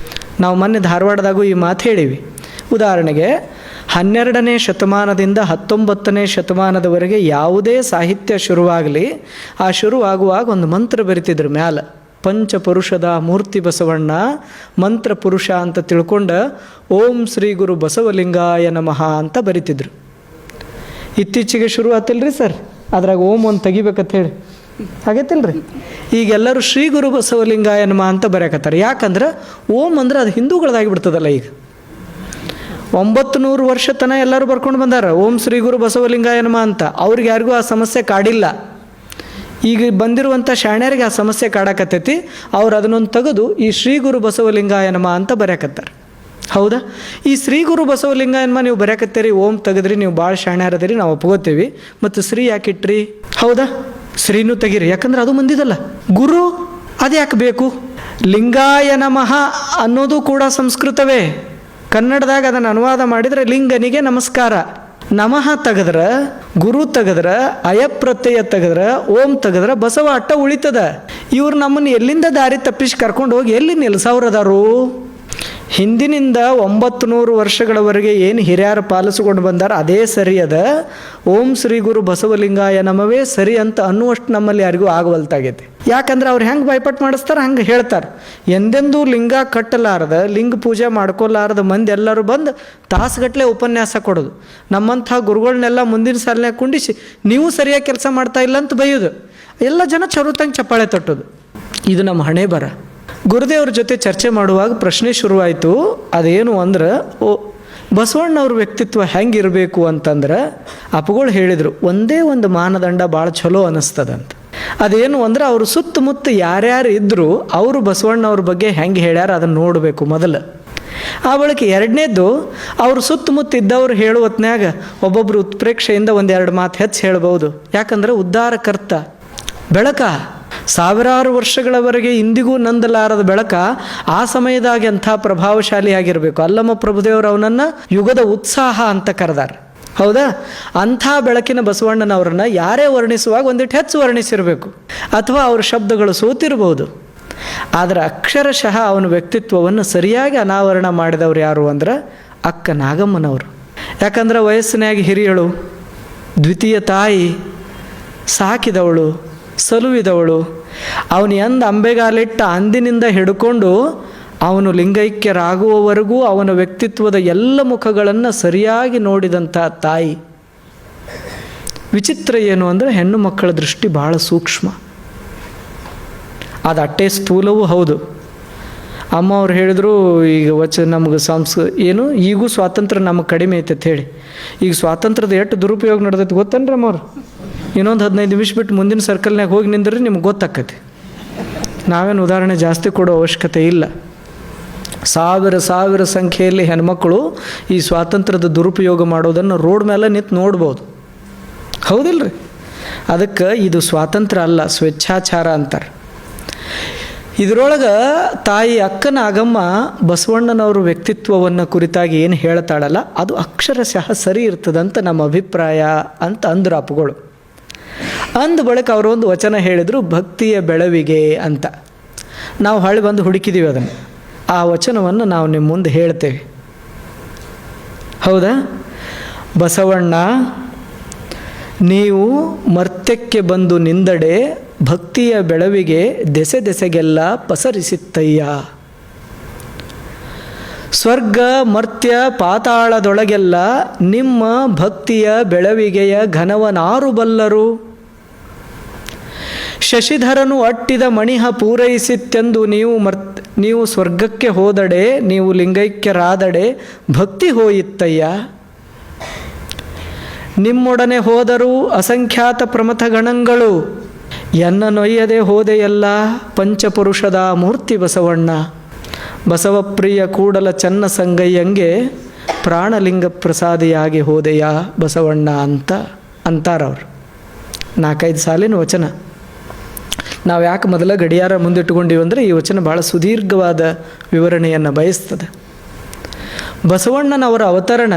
ನಾವು ಮೊನ್ನೆ ಧಾರವಾಡದಾಗೂ ಈ ಮಾತು ಹೇಳಿವಿ. ಉದಾಹರಣೆಗೆ 12ನೇ ಶತಮಾನದಿಂದ 19ನೇ ಶತಮಾನದವರೆಗೆ ಯಾವುದೇ ಸಾಹಿತ್ಯ ಶುರುವಾಗಲಿ, ಆ ಶುರುವಾಗುವಾಗ ಒಂದು ಮಂತ್ರ ಬರಿತಿದ್ರು ಮ್ಯಾಲ. ಪಂಚಪುರುಷದ ಮೂರ್ತಿ ಬಸವಣ್ಣ ಮಂತ್ರ ಪುರುಷ ಅಂತ ತಿಳ್ಕೊಂಡು ಓಂ ಶ್ರೀ ಗುರು ಬಸವಲಿಂಗಾಯ ನಮಃ ಅಂತ ಬರಿತಿದ್ರು. ಇತ್ತೀಚೆಗೆ ಶುರು ಆತಿಲ್ರಿ ಸರ್, ಅದ್ರಾಗ ಓಂ ಒಂದು ತೆಗಿಬೇಕಂತ ಹೇಳಿ ಆಗೈತಿಲ್ರಿ. ಈಗೆಲ್ಲರೂ ಶ್ರೀ ಗುರು ಬಸವಲಿಂಗಾಯ ನಮಃ ಅಂತ ಬರೆಯಕತ್ತಾರೆ. ಯಾಕಂದ್ರೆ ಓಂ ಅಂದ್ರೆ ಅದು ಹಿಂದೂಗಳದಾಗಿ ಬಿಡ್ತದಲ್ಲ. ಈಗ 900 ವರ್ಷ ತನಕ ಎಲ್ಲರೂ ಬರ್ಕೊಂಡು ಬಂದಾರ ಓಂ ಶ್ರೀ ಗುರು ಬಸವಲಿಂಗಾಯ ನಮಃ ಅಂತ. ಅವ್ರಿಗೆ ಯಾರಿಗೂ ಆ ಸಮಸ್ಯೆ ಕಾಡಿಲ್ಲ. ಈಗ ಬಂದಿರುವಂಥ ಶಾಣ್ಯರಿಗೆ ಆ ಸಮಸ್ಯೆ ಕಾಡಕತ್ತೈತಿ. ಅವ್ರು ಅದನ್ನೊಂದು ತೆಗೆದು ಈ ಶ್ರೀ ಗುರು ಬಸವಲಿಂಗಾಯ ನಮಃ ಅಂತ ಬರೆಯಕತ್ತಾರೆ. ಹೌದಾ? ಈ ಶ್ರೀ ಗುರು ಬಸವಲಿಂಗಾಯ ನಮಃ ನೀವು ಬರೆಯಕತ್ತೀರಿ, ಓಂ ತೆಗೆದ್ರಿ, ನೀವು ಭಾಳ ಶಾಣ್ಯರದಿರಿ, ನಾವು ಒಪ್ಕೋತೀವಿ. ಮತ್ತು ಶ್ರೀ ಯಾಕಿಟ್ರಿ? ಹೌದಾ? ಶ್ರೀನೂ ತೆಗೀರಿ, ಯಾಕಂದ್ರೆ ಅದು ಮಂದಿದಲ್ಲ. ಗುರು ಅದು ಯಾಕೆ ಬೇಕು? ಲಿಂಗಾಯ ನಮಃ ಅನ್ನೋದು ಕೂಡ ಸಂಸ್ಕೃತವೇ. ಕನ್ನಡದಾಗ ಅದನ್ನು ಅನುವಾದ ಮಾಡಿದರೆ ಲಿಂಗನಿಗೆ ನಮಸ್ಕಾರ. ನಮಃ ತೆಗೆದ್ರ, ಗುರು ತೆಗೆದ್ರ, ಅಯಪ್ರತ್ಯಯ ತೆಗೆದ್ರ, ಓಂ ತೆಗೆದ್ರ ಬಸವ ಅಟ್ಟ ಉಳಿತದ. ಇವ್ರು ನಮ್ಮನ್ನು ಎಲ್ಲಿಂದ ದಾರಿ ತಪ್ಪಿಸಿ ಕರ್ಕೊಂಡು ಹೋಗಿ ಎಲ್ಲಿ ನಿಲ್ಸವ್ರದಾರು? ಹಿಂದಿನಿಂದ 900 ವರ್ಷಗಳವರೆಗೆ ಏನು ಹಿರಿಯರು ಪಾಲಿಸಿಕೊಂಡು ಬಂದಾರ ಅದೇ ಸರಿ ಅದ. ಓಂ ಶ್ರೀ ಗುರು ಬಸವಲಿಂಗಾಯ ನಮವೇ ಸರಿ ಅಂತ ಅನ್ನುವಷ್ಟು ನಮ್ಮಲ್ಲಿ ಯಾರಿಗೂ ಆಗವಲ್ತಾಗೈತಿ. ಯಾಕಂದ್ರೆ ಅವ್ರು ಹೆಂಗೆ ಬಾಯ್ಪಾಟ್ ಮಾಡಿಸ್ತಾರೆ ಹಂಗೆ ಹೇಳ್ತಾರೆ. ಎಂದೆಂದೂ ಲಿಂಗ ಕಟ್ಟಲಾರದ, ಲಿಂಗ ಪೂಜೆ ಮಾಡ್ಕೊಲಾರದ ಮಂದಿ ಎಲ್ಲರೂ ಬಂದು ತಾಸುಗಟ್ಟಲೆ ಉಪನ್ಯಾಸ ಕೊಡೋದು. ನಮ್ಮಂಥ ಗುರುಗಳನ್ನೆಲ್ಲ ಮುಂದಿನ ಸಾಲಿನಾಗ ಕುಂಡಿಸಿ ನೀವು ಸರಿಯಾಗಿ ಕೆಲಸ ಮಾಡ್ತಾ ಇಲ್ಲ ಅಂತ ಬೈಯೋದು. ಎಲ್ಲ ಜನ ಚರುತಂಗೆ ಚಪ್ಪಾಳೆ ತಟ್ಟೋದು. ಇದು ನಮ್ಮ ಹಣೆ ಬರ. ಗುರುದೇವ್ರ ಜೊತೆ ಚರ್ಚೆ ಮಾಡುವಾಗ ಪ್ರಶ್ನೆ ಶುರುವಾಯಿತು. ಅದೇನು ಅಂದ್ರೆ, ಬಸವಣ್ಣವ್ರ ವ್ಯಕ್ತಿತ್ವ ಹೆಂಗಿರಬೇಕು ಅಂತಂದ್ರೆ ಅಪ್ಪಗಳು ಹೇಳಿದರು, ಒಂದೇ ಒಂದು ಮಾನದಂಡ ಭಾಳ ಚಲೋ ಅನ್ನಿಸ್ತದಂತ. ಅದೇನು ಅಂದ್ರೆ ಅವರು ಸುತ್ತಮುತ್ತ ಯಾರ್ಯಾರು ಇದ್ದರೂ ಅವರು ಬಸವಣ್ಣವ್ರ ಬಗ್ಗೆ ಹೆಂಗೆ ಹೇಳ್ಯಾರ ಅದನ್ನು ನೋಡಬೇಕು ಮೊದಲು. ಆ ಬಳಿಕ ಎರಡನೇದ್ದು, ಅವರು ಸುತ್ತಮುತ್ತ ಇದ್ದವ್ರು ಹೇಳುವ ಹೊತ್ನ್ಯಾಗ ಒಬ್ಬೊಬ್ಬರು ಉತ್ಪ್ರೇಕ್ಷೆಯಿಂದ 1-2 ಮಾತು ಹೆಚ್ಚು ಹೇಳ್ಬೋದು. ಯಾಕಂದ್ರೆ ಉದ್ಧಾರಕರ್ತ ಬೆಳಕ, ಸಾವಿರಾರು ವರ್ಷಗಳವರೆಗೆ ಇಂದಿಗೂ ನಂದಲಾರದ ಬೆಳಕ ಆ ಸಮಯದಾಗ ಎಂಥ ಪ್ರಭಾವಶಾಲಿಯಾಗಿರಬೇಕು. ಅಲ್ಲಮ್ಮ ಪ್ರಭುದೇವರು ಅವನನ್ನು ಯುಗದ ಉತ್ಸಾಹ ಅಂತ ಕರೆದಾರ. ಹೌದಾ? ಅಂಥ ಬೆಳಕಿನ ಬಸವಣ್ಣನವರನ್ನು ಯಾರೇ ವರ್ಣಿಸುವಾಗ ಒಂದಿಟ್ಟು ಹೆಚ್ಚು ವರ್ಣಿಸಿರಬೇಕು, ಅಥವಾ ಅವ್ರ ಶಬ್ದಗಳು ಸೋತಿರ್ಬೋದು. ಆದರೆ ಅಕ್ಷರಶಃ ಅವನ ವ್ಯಕ್ತಿತ್ವವನ್ನು ಸರಿಯಾಗಿ ಅನಾವರಣ ಮಾಡಿದವರು ಯಾರು ಅಂದ್ರೆ ಅಕ್ಕ ನಾಗಮ್ಮನವರು. ಯಾಕಂದ್ರೆ ವಯಸ್ಸಿನಾಗಿ ಹಿರಿಯಳು, ದ್ವಿತೀಯ ತಾಯಿ, ಸಾಕಿದವಳು, ಸಲುವಿದವಳು. ಅವನು ಎಂದ ಅಂಬೆಗಾಲಿಟ್ಟ ಅಂದಿನಿಂದ ಹಿಡ್ಕೊಂಡು ಅವನು ಲಿಂಗೈಕ್ಯರಾಗುವವರೆಗೂ ಅವನ ವ್ಯಕ್ತಿತ್ವದ ಎಲ್ಲ ಮುಖಗಳನ್ನು ಸರಿಯಾಗಿ ನೋಡಿದಂಥ ತಾಯಿ. ವಿಚಿತ್ರ ಏನು ಅಂದರೆ ಹೆಣ್ಣು ಮಕ್ಕಳ ದೃಷ್ಟಿ ಭಾಳ ಸೂಕ್ಷ್ಮ. ಅದು ಅಟ್ಟೆ ಸ್ಥೂಲವೂ ಹೌದು. ಅಮ್ಮ ಅವ್ರು ಹೇಳಿದ್ರು, ಈಗ ನಮಗೆ ಏನು ಈಗೂ ಸ್ವಾತಂತ್ರ್ಯ ನಮಗೆ ಕಡಿಮೆ ಐತೆ ಹೇಳಿ. ಈಗ ಸ್ವಾತಂತ್ರ್ಯದ ಎಷ್ಟು ದುರುಪಯೋಗ ನಡೆದೈತೆ ಗೊತ್ತೇನ್ರಿ ಅಮ್ಮವ್ರು? ಇನ್ನೊಂದು 15 ನಿಮಿಷ ಬಿಟ್ಟು ಮುಂದಿನ ಸರ್ಕಲ್ನಾಗ ಹೋಗಿ ನಿಂದ್ರಿ ನಿಮ್ಗೆ ಗೊತ್ತಾಕತಿ. ನಾವೇನು ಉದಾಹರಣೆ ಜಾಸ್ತಿ ಕೊಡೋ ಅವಶ್ಯಕತೆ ಇಲ್ಲ. ಸಾವಿರ ಸಂಖ್ಯೆಯಲ್ಲಿ ಹೆಣ್ಮಕ್ಕಳು ಈ ಸ್ವಾತಂತ್ರ್ಯದ ದುರುಪಯೋಗ ಮಾಡೋದನ್ನು ರೋಡ್ ಮೇಲೆ ನಿಂತು ನೋಡ್ಬೋದು. ಹೌದಿಲ್ರಿ? ಅದಕ್ಕೆ ಇದು ಸ್ವಾತಂತ್ರ್ಯ ಅಲ್ಲ, ಸ್ವೇಚ್ಛಾಚಾರ ಅಂತಾರೆ. ಇದರೊಳಗೆ ತಾಯಿ ಅಕ್ಕನ ಅಗಮ್ಮ ಬಸವಣ್ಣನವ್ರ ವ್ಯಕ್ತಿತ್ವವನ್ನು ಕುರಿತಾಗಿ ಏನು ಹೇಳ್ತಾಳಲ್ಲ ಅದು ಅಕ್ಷರಶಃ ಸರಿ ಇರ್ತದಂತ ನಮ್ಮ ಅಭಿಪ್ರಾಯ ಅಂತ ಅಂದ್ರು ಅಪ್ಪಗಳು. ಅಂದ ಬಳಿಕ ಅವರು ಒಂದು ವಚನ ಹೇಳಿದರು, ಭಕ್ತಿಯ ಬೆಳವಿಗೆ ಅಂತ. ನಾವು ಹೊಳ್ಳಿ ಬಂದು ಹುಡುಕಿದ್ದೀವಿ ಅದನ್ನು. ಆ ವಚನವನ್ನು ನಾವು ನಿಮ್ಮ ಮುಂದೆ ಹೇಳ್ತೇವೆ. ಹೌದಾ? ಬಸವಣ್ಣ, ನೀವು ಮರ್ತ್ಯಕ್ಕೆ ಬಂದು ನಿಂದಡೆ ಭಕ್ತಿಯ ಬೆಳವಿಗೆ ದೆಸೆ ದೆಸೆಗೆಲ್ಲ ಪಸರಿಸಿತ್ತಯ್ಯ. ಸ್ವರ್ಗ ಮರ್ತ್ಯ ಪಾತಾಳದೊಳಗೆಲ್ಲ ನಿಮ್ಮ ಭಕ್ತಿಯ ಬೆಳವಿಗೆಯ ಘನವನಾರು ಬಲ್ಲರು. ಶಶಿಧರನು ಅಟ್ಟಿದ ಮಣಿಹ ಪೂರೈಸಿತ್ತೆಂದು ನೀವು ಸ್ವರ್ಗಕ್ಕೆ ಹೋದಡೆ, ನೀವು ಲಿಂಗೈಕ್ಯರಾದಡೆ ಭಕ್ತಿ ಹೋಯಿತ್ತಯ್ಯ. ನಿಮ್ಮೊಡನೆ ಹೋದರೂ ಅಸಂಖ್ಯಾತ ಪ್ರಮಥ ಗಣಗಳು, ಎನ್ನ ನೊಯ್ಯದೆ ಹೋದೆಯಲ್ಲ ಪಂಚಪುರುಷದ ಮೂರ್ತಿ ಬಸವಣ್ಣ. ಬಸವಪ್ರಿಯ ಕೂಡಲ ಚನ್ನ ಸಂಗಯ್ಯಂಗೆ ಪ್ರಾಣಲಿಂಗ ಪ್ರಸಾದಿಯಾಗಿ ಹೋದೆಯ ಬಸವಣ್ಣ ಅಂತ ಅಂತಾರವ್ರು. 4-5 ಸಾಲಿನ ವಚನ. ನಾವು ಯಾಕೆ ಮೊದಲ ಗಡಿಯಾರ ಮುಂದಿಟ್ಟುಕೊಂಡಿವಿ ಅಂದರೆ ಈ ವಚನ ಭಾಳ ಸುದೀರ್ಘವಾದ ವಿವರಣೆಯನ್ನು ಬಯಸ್ತದೆ. ಬಸವಣ್ಣನವರ ಅವತರಣ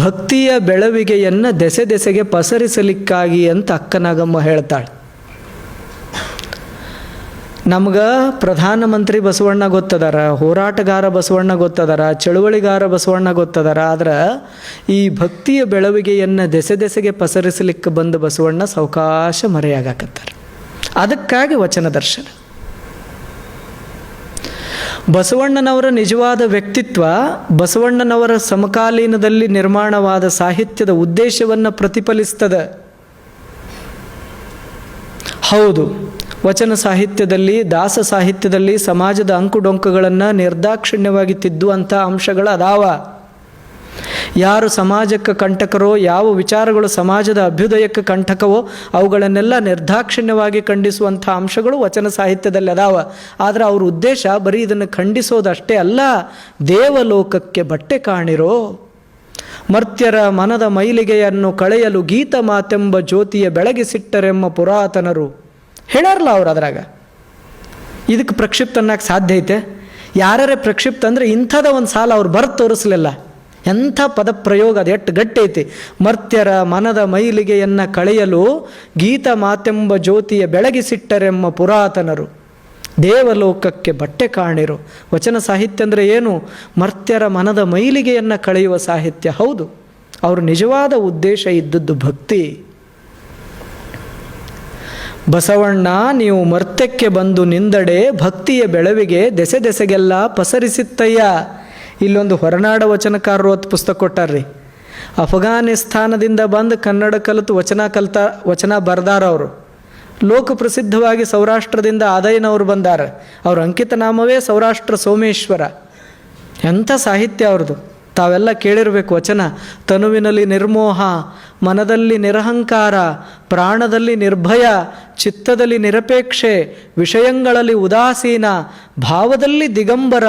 ಭಕ್ತಿಯ ಬೆಳವಿಗೆಯನ್ನು ದೆಸೆ ದೆಸೆಗೆ ಪಸರಿಸಲಿಕ್ಕಾಗಿ ಅಂತ ಅಕ್ಕನಾಗಮ್ಮ ಹೇಳ್ತಾಳೆ. ನಮ್ಗೆ ಪ್ರಧಾನಮಂತ್ರಿ ಬಸವಣ್ಣ ಗೊತ್ತದಾರ, ಹೋರಾಟಗಾರ ಬಸವಣ್ಣ ಗೊತ್ತದಾರ, ಚಳುವಳಿಗಾರ ಬಸವಣ್ಣ ಗೊತ್ತದಾರ. ಆದ್ರೆ ಈ ಭಕ್ತಿಯ ಬೆಳವಿಗೆಯನ್ನು ದೆಸೆ ದೆಸೆಗೆ ಪಸರಿಸಲಿಕ್ಕೆ ಬಂದ ಬಸವಣ್ಣ ಸಾವಕಾಶ ಮರೆಯಾಗಕತ್ತಾರೆ. ಅದಕ್ಕಾಗಿ ವಚನ ದರ್ಶನ. ಬಸವಣ್ಣನವರ ನಿಜವಾದ ವ್ಯಕ್ತಿತ್ವ ಬಸವಣ್ಣನವರ ಸಮಕಾಲೀನದಲ್ಲಿ ನಿರ್ಮಾಣವಾದ ಸಾಹಿತ್ಯದ ಉದ್ದೇಶವನ್ನು ಪ್ರತಿಫಲಿಸ್ತದೆ. ಹೌದು, ವಚನ ಸಾಹಿತ್ಯದಲ್ಲಿ, ದಾಸ ಸಾಹಿತ್ಯದಲ್ಲಿ ಸಮಾಜದ ಅಂಕುಡೊಂಕುಗಳನ್ನು ನಿರ್ದಾಕ್ಷಿಣ್ಯವಾಗಿ ತಿದ್ದುವಂಥ ಅಂಶಗಳು ಅದಾವ. ಯಾರು ಸಮಾಜಕ್ಕೆ ಕಂಟಕರೋ, ಯಾವ ವಿಚಾರಗಳು ಸಮಾಜದ ಅಭ್ಯುದಯಕ್ಕೆ ಕಂಟಕವೋ ಅವುಗಳನ್ನೆಲ್ಲ ನಿರ್ದಾಕ್ಷಿಣ್ಯವಾಗಿ ಖಂಡಿಸುವಂಥ ಅಂಶಗಳು ವಚನ ಸಾಹಿತ್ಯದಲ್ಲಿ ಅದಾವ. ಆದರೆ ಅವ್ರ ಉದ್ದೇಶ ಬರೀ ಇದನ್ನು ಖಂಡಿಸೋದಷ್ಟೇ ಅಲ್ಲ, ದೇವಲೋಕಕ್ಕೆ ಬಟ್ಟೆ ಕಾಣಿರೋ, ಮರ್ತ್ಯರ ಮನದ ಮೈಲಿಗೆಯನ್ನು ಕಳೆಯಲು ಗೀತ ಮಾತೆಂಬ ಜ್ಯೋತಿಯ ಬೆಳಗಿಸಿಟ್ಟರೆಂಬ ಪುರಾತನರು ಹೇಳ್ಯಾರಲ್ಲ ಅವ್ರು. ಅದ್ರಾಗ ಇದಕ್ಕೆ ಪ್ರಕ್ಷಿಪ್ತ ಅನ್ನಕ್ಕೆ ಸಾಧ್ಯ ಐತೆ? ಯಾರೇ ಪ್ರಕ್ಷಿಪ್ತ ಅಂದರೆ ಇಂಥದ ಒಂದು ಸಾಲ ಅವ್ರು ಬರೆದು ತೋರಿಸ್ಲಿಲ್ಲ. ಎಂಥ ಪದಪ್ರಯೋಗ, ಅದು ಎಷ್ಟು ಗಟ್ಟೈತಿ. ಮರ್ತ್ಯರ ಮನದ ಮೈಲಿಗೆಯನ್ನು ಕಳೆಯಲು ಗೀತ ಮಾತೆಂಬ ಜ್ಯೋತಿಯ ಬೆಳಗಿಸಿಟ್ಟರೆಂಬ ಪುರಾತನರು, ದೇವಲೋಕಕ್ಕೆ ಬಟ್ಟೆ ಕಾಣಿರು. ವಚನ ಸಾಹಿತ್ಯ ಅಂದರೆ ಏನು? ಮರ್ತ್ಯರ ಮನದ ಮೈಲಿಗೆಯನ್ನು ಕಳೆಯುವ ಸಾಹಿತ್ಯ. ಹೌದು, ಅವ್ರ ನಿಜವಾದ ಉದ್ದೇಶ ಇದ್ದದ್ದು ಭಕ್ತಿ. ಬಸವಣ್ಣ, ನೀವು ಮರ್ತ್ಯಕ್ಕೆ ಬಂದು ನಿಂದಡೆ ಭಕ್ತಿಯ ಬೆಳವಿಗೆ ದೆಸೆ ದೆಸೆಗೆಲ್ಲ ಪಸರಿಸಿತ್ತಯ್ಯ. ಇಲ್ಲೊಂದು ಹೊರನಾಡ ವಚನಕಾರರು ಹೊತ್ತು ಪುಸ್ತಕ ಕೊಟ್ಟಾರ್ರಿ. ಅಫ್ಘಾನಿಸ್ತಾನದಿಂದ ಬಂದು ಕನ್ನಡ ಕಲಿತು ವಚನ ಬರ್ದಾರ ಅವರು. ಲೋಕ ಪ್ರಸಿದ್ಧವಾಗಿ ಸೌರಾಷ್ಟ್ರದಿಂದ ಆದಯ್ಯನವರು ಬಂದಾರ. ಅವ್ರ ಅಂಕಿತ ನಾಮವೇ ಸೌರಾಷ್ಟ್ರ ಸೋಮೇಶ್ವರ. ಎಂಥ ಸಾಹಿತ್ಯ ಅವ್ರದ್ದು, ತಾವೆಲ್ಲ ಕೇಳಿರಬೇಕು ವಚನ. ತನುವಿನಲ್ಲಿ ನಿರ್ಮೋಹ, ಮನದಲ್ಲಿ ನಿರಹಂಕಾರ, ಪ್ರಾಣದಲ್ಲಿ ನಿರ್ಭಯ, ಚಿತ್ತದಲ್ಲಿ ನಿರಪೇಕ್ಷೆ, ವಿಷಯಗಳಲ್ಲಿ ಉದಾಸೀನ, ಭಾವದಲ್ಲಿ ದಿಗಂಬರ,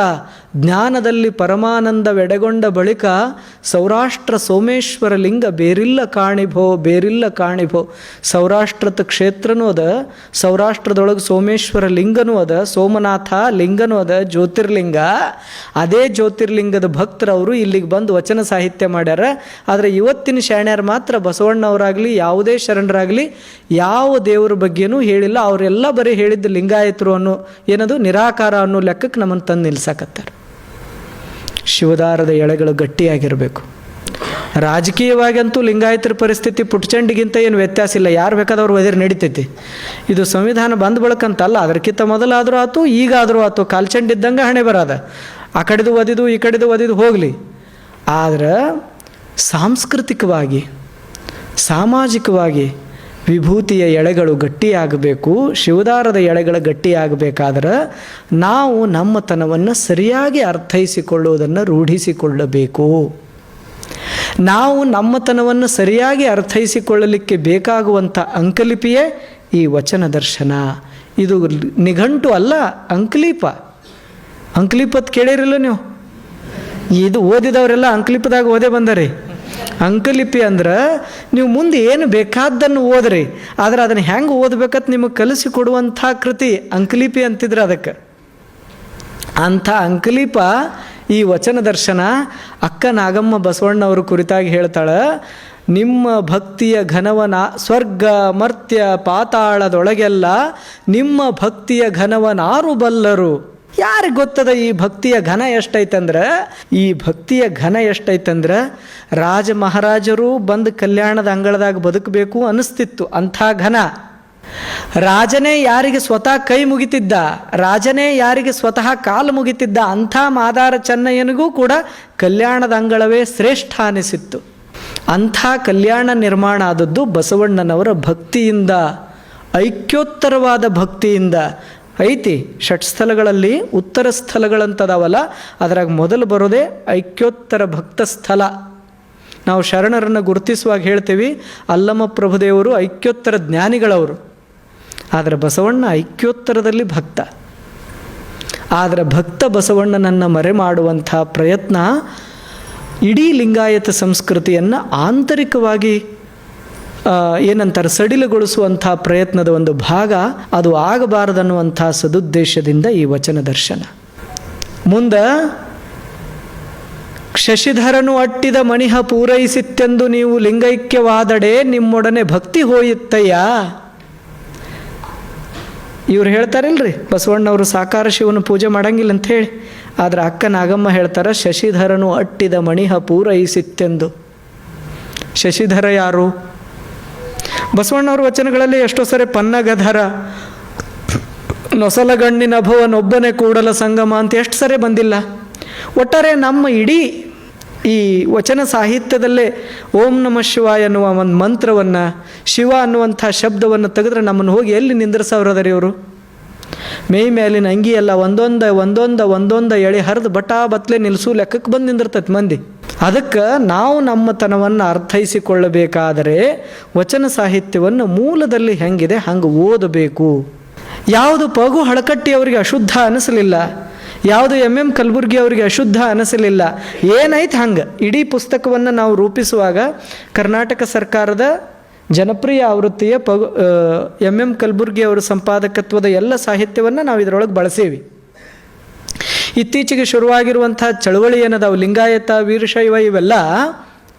ಜ್ಞಾನದಲ್ಲಿ ಪರಮಾನಂದವೆಡೆಗೊಂಡ ಬಳಿಕ ಸೌರಾಷ್ಟ್ರ ಸೋಮೇಶ್ವರ ಲಿಂಗ ಬೇರಿಲ್ಲ ಕಾಣಿಭೋ, ಬೇರಿಲ್ಲ ಕಾಣಿಭೋ. ಸೌರಾಷ್ಟ್ರದ ಕ್ಷೇತ್ರನೂ ಅದ, ಸೌರಾಷ್ಟ್ರದೊಳಗೆ ಸೋಮೇಶ್ವರ ಲಿಂಗನೂ ಅದ, ಸೋಮನಾಥ ಲಿಂಗನೂ ಅದ, ಜ್ಯೋತಿರ್ಲಿಂಗ. ಅದೇ ಜ್ಯೋತಿರ್ಲಿಂಗದ ಭಕ್ತರವರು ಇಲ್ಲಿಗೆ ಬಂದು ವಚನ ಸಾಹಿತ್ಯ ಮಾಡ್ಯಾರ. ಆದರೆ ಇವತ್ತಿನ ಶಾಣ್ಯರು ಮಾತ್ರ ಬಸವಣ್ಣವರಾಗಲಿ ಯಾವುದೇ ಶರಣರಾಗಲಿ ಯಾವ ದೇವರ ಬಗ್ಗೆನೂ ಹೇಳಿಲ್ಲ. ಅವರೆಲ್ಲ ಬರೀ ಹೇಳಿದ್ದು ಲಿಂಗಾಯತರು ಅನ್ನೋ, ಏನದು ನಿರಾಕಾರ ಅನ್ನೋ ಲೆಕ್ಕಕ್ಕೆ ನಮ್ಮನ್ನು ತಂದು ನಿಲ್ಸಕತ್ತಾರೆ. ಶಿವದಾರದ ಎಳೆಗಳು ಗಟ್ಟಿಯಾಗಿರಬೇಕು. ರಾಜಕೀಯವಾಗಂತೂ ಲಿಂಗಾಯತರ ಪರಿಸ್ಥಿತಿ ಪುಟ್ಚಂಡಿಗಿಂತ ಏನು ವ್ಯತ್ಯಾಸ ಇಲ್ಲ. ಯಾರು ಬೇಕಾದವ್ರು ಒದಿರು ನಡೀತೈತಿ. ಇದು ಸಂವಿಧಾನ ಬಂದ ಬಳಕಂತಲ್ಲ, ಅದಕ್ಕಿಂತ ಮೊದಲಾದರೂ ಆಯ್ತು, ಈಗಾದರೂ ಆಯ್ತು. ಕಾಲ್ಚಂಡಿದ್ದಂಗೆ ಹಣೆ ಬರೋದ. ಆ ಕಡೆದು ಒದಿದು ಈ ಕಡೆದು ಒದಿದು ಹೋಗಲಿ. ಆದರೆ ಸಾಂಸ್ಕೃತಿಕವಾಗಿ, ಸಾಮಾಜಿಕವಾಗಿ ವಿಭೂತಿಯ ಎಳೆಗಳು ಗಟ್ಟಿಯಾಗಬೇಕು. ಶಿವದಾರದ ಎಳೆಗಳು ಗಟ್ಟಿಯಾಗಬೇಕಾದ್ರೆ ನಾವು ನಮ್ಮತನವನ್ನು ಸರಿಯಾಗಿ ಅರ್ಥೈಸಿಕೊಳ್ಳುವುದನ್ನು ರೂಢಿಸಿಕೊಳ್ಳಬೇಕು. ನಾವು ನಮ್ಮತನವನ್ನು ಸರಿಯಾಗಿ ಅರ್ಥೈಸಿಕೊಳ್ಳಲಿಕ್ಕೆ ಬೇಕಾಗುವಂಥ ಅಂಕಲಿಪಿಯೇ ಈ ವಚನ ದರ್ಶನ. ಇದು ನಿಘಂಟು ಅಲ್ಲ, ಅಂಕಲಿಪ. ಅಂಕಲಿಪತ್ ಕೇಳಿರಲ್ಲ ನೀವು? ಇದು ಓದಿದವರೆಲ್ಲ ಅಂಕಲಿಪದಾಗ ಓದೇ ಬಂದರಿ. ಅಂಕಲಿಪಿ ಅಂದ್ರೆ ನೀವು ಮುಂದೆ ಏನು ಬೇಕಾದ್ದನ್ನು ಓದ್ರಿ, ಆದರೆ ಅದನ್ನು ಹೆಂಗೆ ಓದ್ಬೇಕಂತ ನಿಮಗೆ ಕಲಿಸಿಕೊಡುವಂಥ ಕೃತಿ ಅಂಕಲಿಪಿ ಅಂತಿದ್ರೆ ಅದಕ್ಕೆ. ಅಂಥ ಅಂಕಲಿಪ ಈ ವಚನ ದರ್ಶನ. ಅಕ್ಕ ನಾಗಮ್ಮ ಬಸವಣ್ಣವರು ಕುರಿತಾಗಿ ಹೇಳ್ತಾಳೆ, ನಿಮ್ಮ ಭಕ್ತಿಯ ಘನವನ ಸ್ವರ್ಗ ಮರ್ತ್ಯ ಪಾತಾಳದೊಳಗೆಲ್ಲ ನಿಮ್ಮ ಭಕ್ತಿಯ ಘನವನಾರು ಬಲ್ಲರು. ಯಾರಿಗೆ ಗೊತ್ತದ ಈ ಭಕ್ತಿಯ ಘನ ಎಷ್ಟೈತಂದ್ರೆ, ಈ ಭಕ್ತಿಯ ಘನ ಎಷ್ಟೈತಂದ್ರೆ ರಾಜ ಮಹಾರಾಜರು ಬಂದು ಕಲ್ಯಾಣದ ಅಂಗಳದಾಗ ಬದುಕಬೇಕು ಅನ್ನಿಸ್ತಿತ್ತು, ಅಂಥ ಘನ. ರಾಜನೇ ಯಾರಿಗೆ ಸ್ವತಃ ಕೈ ಮುಗಿತಿದ್ದ, ರಾಜನೇ ಯಾರಿಗೆ ಸ್ವತಃ ಕಾಲು ಮುಗಿತಿದ್ದ, ಅಂಥ ಮಾದಾರ ಚೆನ್ನಯ್ಯನಿಗೂ ಕೂಡ ಕಲ್ಯಾಣದ ಅಂಗಳವೇ ಶ್ರೇಷ್ಠ ಅನಿಸಿತ್ತು. ಅಂಥ ಕಲ್ಯಾಣ ನಿರ್ಮಾಣ ಆದದ್ದು ಬಸವಣ್ಣನವರ ಭಕ್ತಿಯಿಂದ, ಐಕ್ಯೋತ್ತರವಾದ ಭಕ್ತಿಯಿಂದ ಐತಿ. ಷಟ್ಸ್ಥಳಗಳಲ್ಲಿ ಉತ್ತರ ಸ್ಥಳಗಳಂತದಾವಲ್ಲ, ಅದ್ರಾಗ ಮೊದಲು ಬರೋದೇ ಐಕ್ಯೋತ್ತರ ಭಕ್ತ ಸ್ಥಳ. ನಾವು ಶರಣರನ್ನು ಗುರುತಿಸುವಾಗ ಹೇಳ್ತೀವಿ ಅಲ್ಲಮ ಪ್ರಭುದೇವರು ಐಕ್ಯೋತ್ತರ ಜ್ಞಾನಿಗಳವರು, ಆದರೆ ಬಸವಣ್ಣ ಐಕ್ಯೋತ್ತರದಲ್ಲಿ ಭಕ್ತ. ಆದರೆ ಭಕ್ತ ಬಸವಣ್ಣನನ್ನು ಮರೆ ಮಾಡುವಂಥ ಪ್ರಯತ್ನ ಇಡೀ ಲಿಂಗಾಯತ ಸಂಸ್ಕೃತಿಯನ್ನು ಆಂತರಿಕವಾಗಿ ಏನಂತಾರೆ ಸಡಿಲಗೊಳಿಸುವಂಥ ಪ್ರಯತ್ನದ ಒಂದು ಭಾಗ. ಅದು ಆಗಬಾರದನ್ನುವಂಥ ಸದುದ್ದೇಶದಿಂದ ಈ ವಚನ ದರ್ಶನ. ಮುಂದೆ ಶಶಿಧರನು ಅಟ್ಟಿದ ಮಣಿಹ ಪೂರೈಸಿತ್ತೆಂದು ನೀವು ಲಿಂಗೈಕ್ಯವಾದಡೆ ನಿಮ್ಮೊಡನೆ ಭಕ್ತಿ ಹೋಯಿತ್ತಯ್ಯ. ಇವ್ರು ಹೇಳ್ತಾರಿಲ್ರಿ ಬಸವಣ್ಣವರು ಸಾಕಾರ ಶಿವನ ಪೂಜೆ ಮಾಡಂಗಿಲ್ಲ ಅಂತ ಹೇಳಿ, ಆದರೆ ಅಕ್ಕ ನಾಗಮ್ಮ ಹೇಳ್ತಾರೆ ಶಶಿಧರನು ಅಟ್ಟಿದ ಮಣಿಹ ಪೂರೈಸಿತ್ತೆಂದು. ಶಶಿಧರ ಯಾರು? ಬಸವಣ್ಣವ್ರ ವಚನಗಳಲ್ಲಿ ಎಷ್ಟೋ ಸರಿ ಪನ್ನಗಧರ, ನೊಸಲಗಣ್ಣಿನ ಭವನೊಬ್ಬನೇ ಕೂಡಲ ಸಂಗಮ ಅಂತ ಎಷ್ಟು ಸರಿ ಬಂದಿಲ್ಲ. ಒಟ್ಟಾರೆ ನಮ್ಮ ಇಡೀ ಈ ವಚನ ಸಾಹಿತ್ಯದಲ್ಲೇ ಓಂ ನಮಃ ಶಿವಾಯ ಎನ್ನುವ ಒಂದು ಮಂತ್ರವನ್ನು, ಶಿವ ಅನ್ನುವಂಥ ಶಬ್ದವನ್ನು ತೆಗೆದ್ರೆ ನಮ್ಮನ್ನು ಹೋಗಿ ಎಲ್ಲಿ ನಿಂದ್ರಿಸವ್ರದರಿ ಇವರು? ಮೈ ಮೇಲಿನ ಅಂಗಿ ಎಲ್ಲ ಒಂದೊಂದ ಎಳೆ ಹರಿದು ಬಟಾ ಬತ್ಲೆ ನಿಲ್ಲಿಸು ಲೆಕ್ಕಕ್ಕೆ ಬಂದು ನಿಂದಿರ್ತೈತೆ ಮಂದಿ. ಅದಕ್ಕೆ ನಾವು ನಮ್ಮತನವನ್ನು ಅರ್ಥೈಸಿಕೊಳ್ಳಬೇಕಾದರೆ ವಚನ ಸಾಹಿತ್ಯವನ್ನು ಮೂಲದಲ್ಲಿ ಹೆಂಗಿದೆ ಹಂಗೆ ಓದಬೇಕು. ಯಾವುದು ಪಗು ಹಳಕಟ್ಟಿ ಅವರಿಗೆ ಅಶುದ್ಧ ಅನಿಸಲಿಲ್ಲ, ಯಾವುದು ಎಂ ಕಲಬುರ್ಗಿ ಅವರಿಗೆ ಅಶುದ್ಧ ಅನಿಸಲಿಲ್ಲ, ಏನೈತೆ ಹಂಗೆ ಇಡೀ ಪುಸ್ತಕವನ್ನು ನಾವು ರೂಪಿಸುವಾಗ ಕರ್ನಾಟಕ ಸರ್ಕಾರದ ಜನಪ್ರಿಯ ಆವೃತ್ತಿಯ ಎಂ ಕಲಬುರ್ಗಿ ಅವರ ಸಂಪಾದಕತ್ವದ ಎಲ್ಲ ಸಾಹಿತ್ಯವನ್ನು ನಾವು ಇದರೊಳಗೆ ಬಳಸೇವಿ. ಇತ್ತೀಚೆಗೆ ಶುರುವಾಗಿರುವಂಥ ಚಳವಳಿ ಏನದಾವು ಲಿಂಗಾಯತ ವೀರಶೈವ ಇವೆಲ್ಲ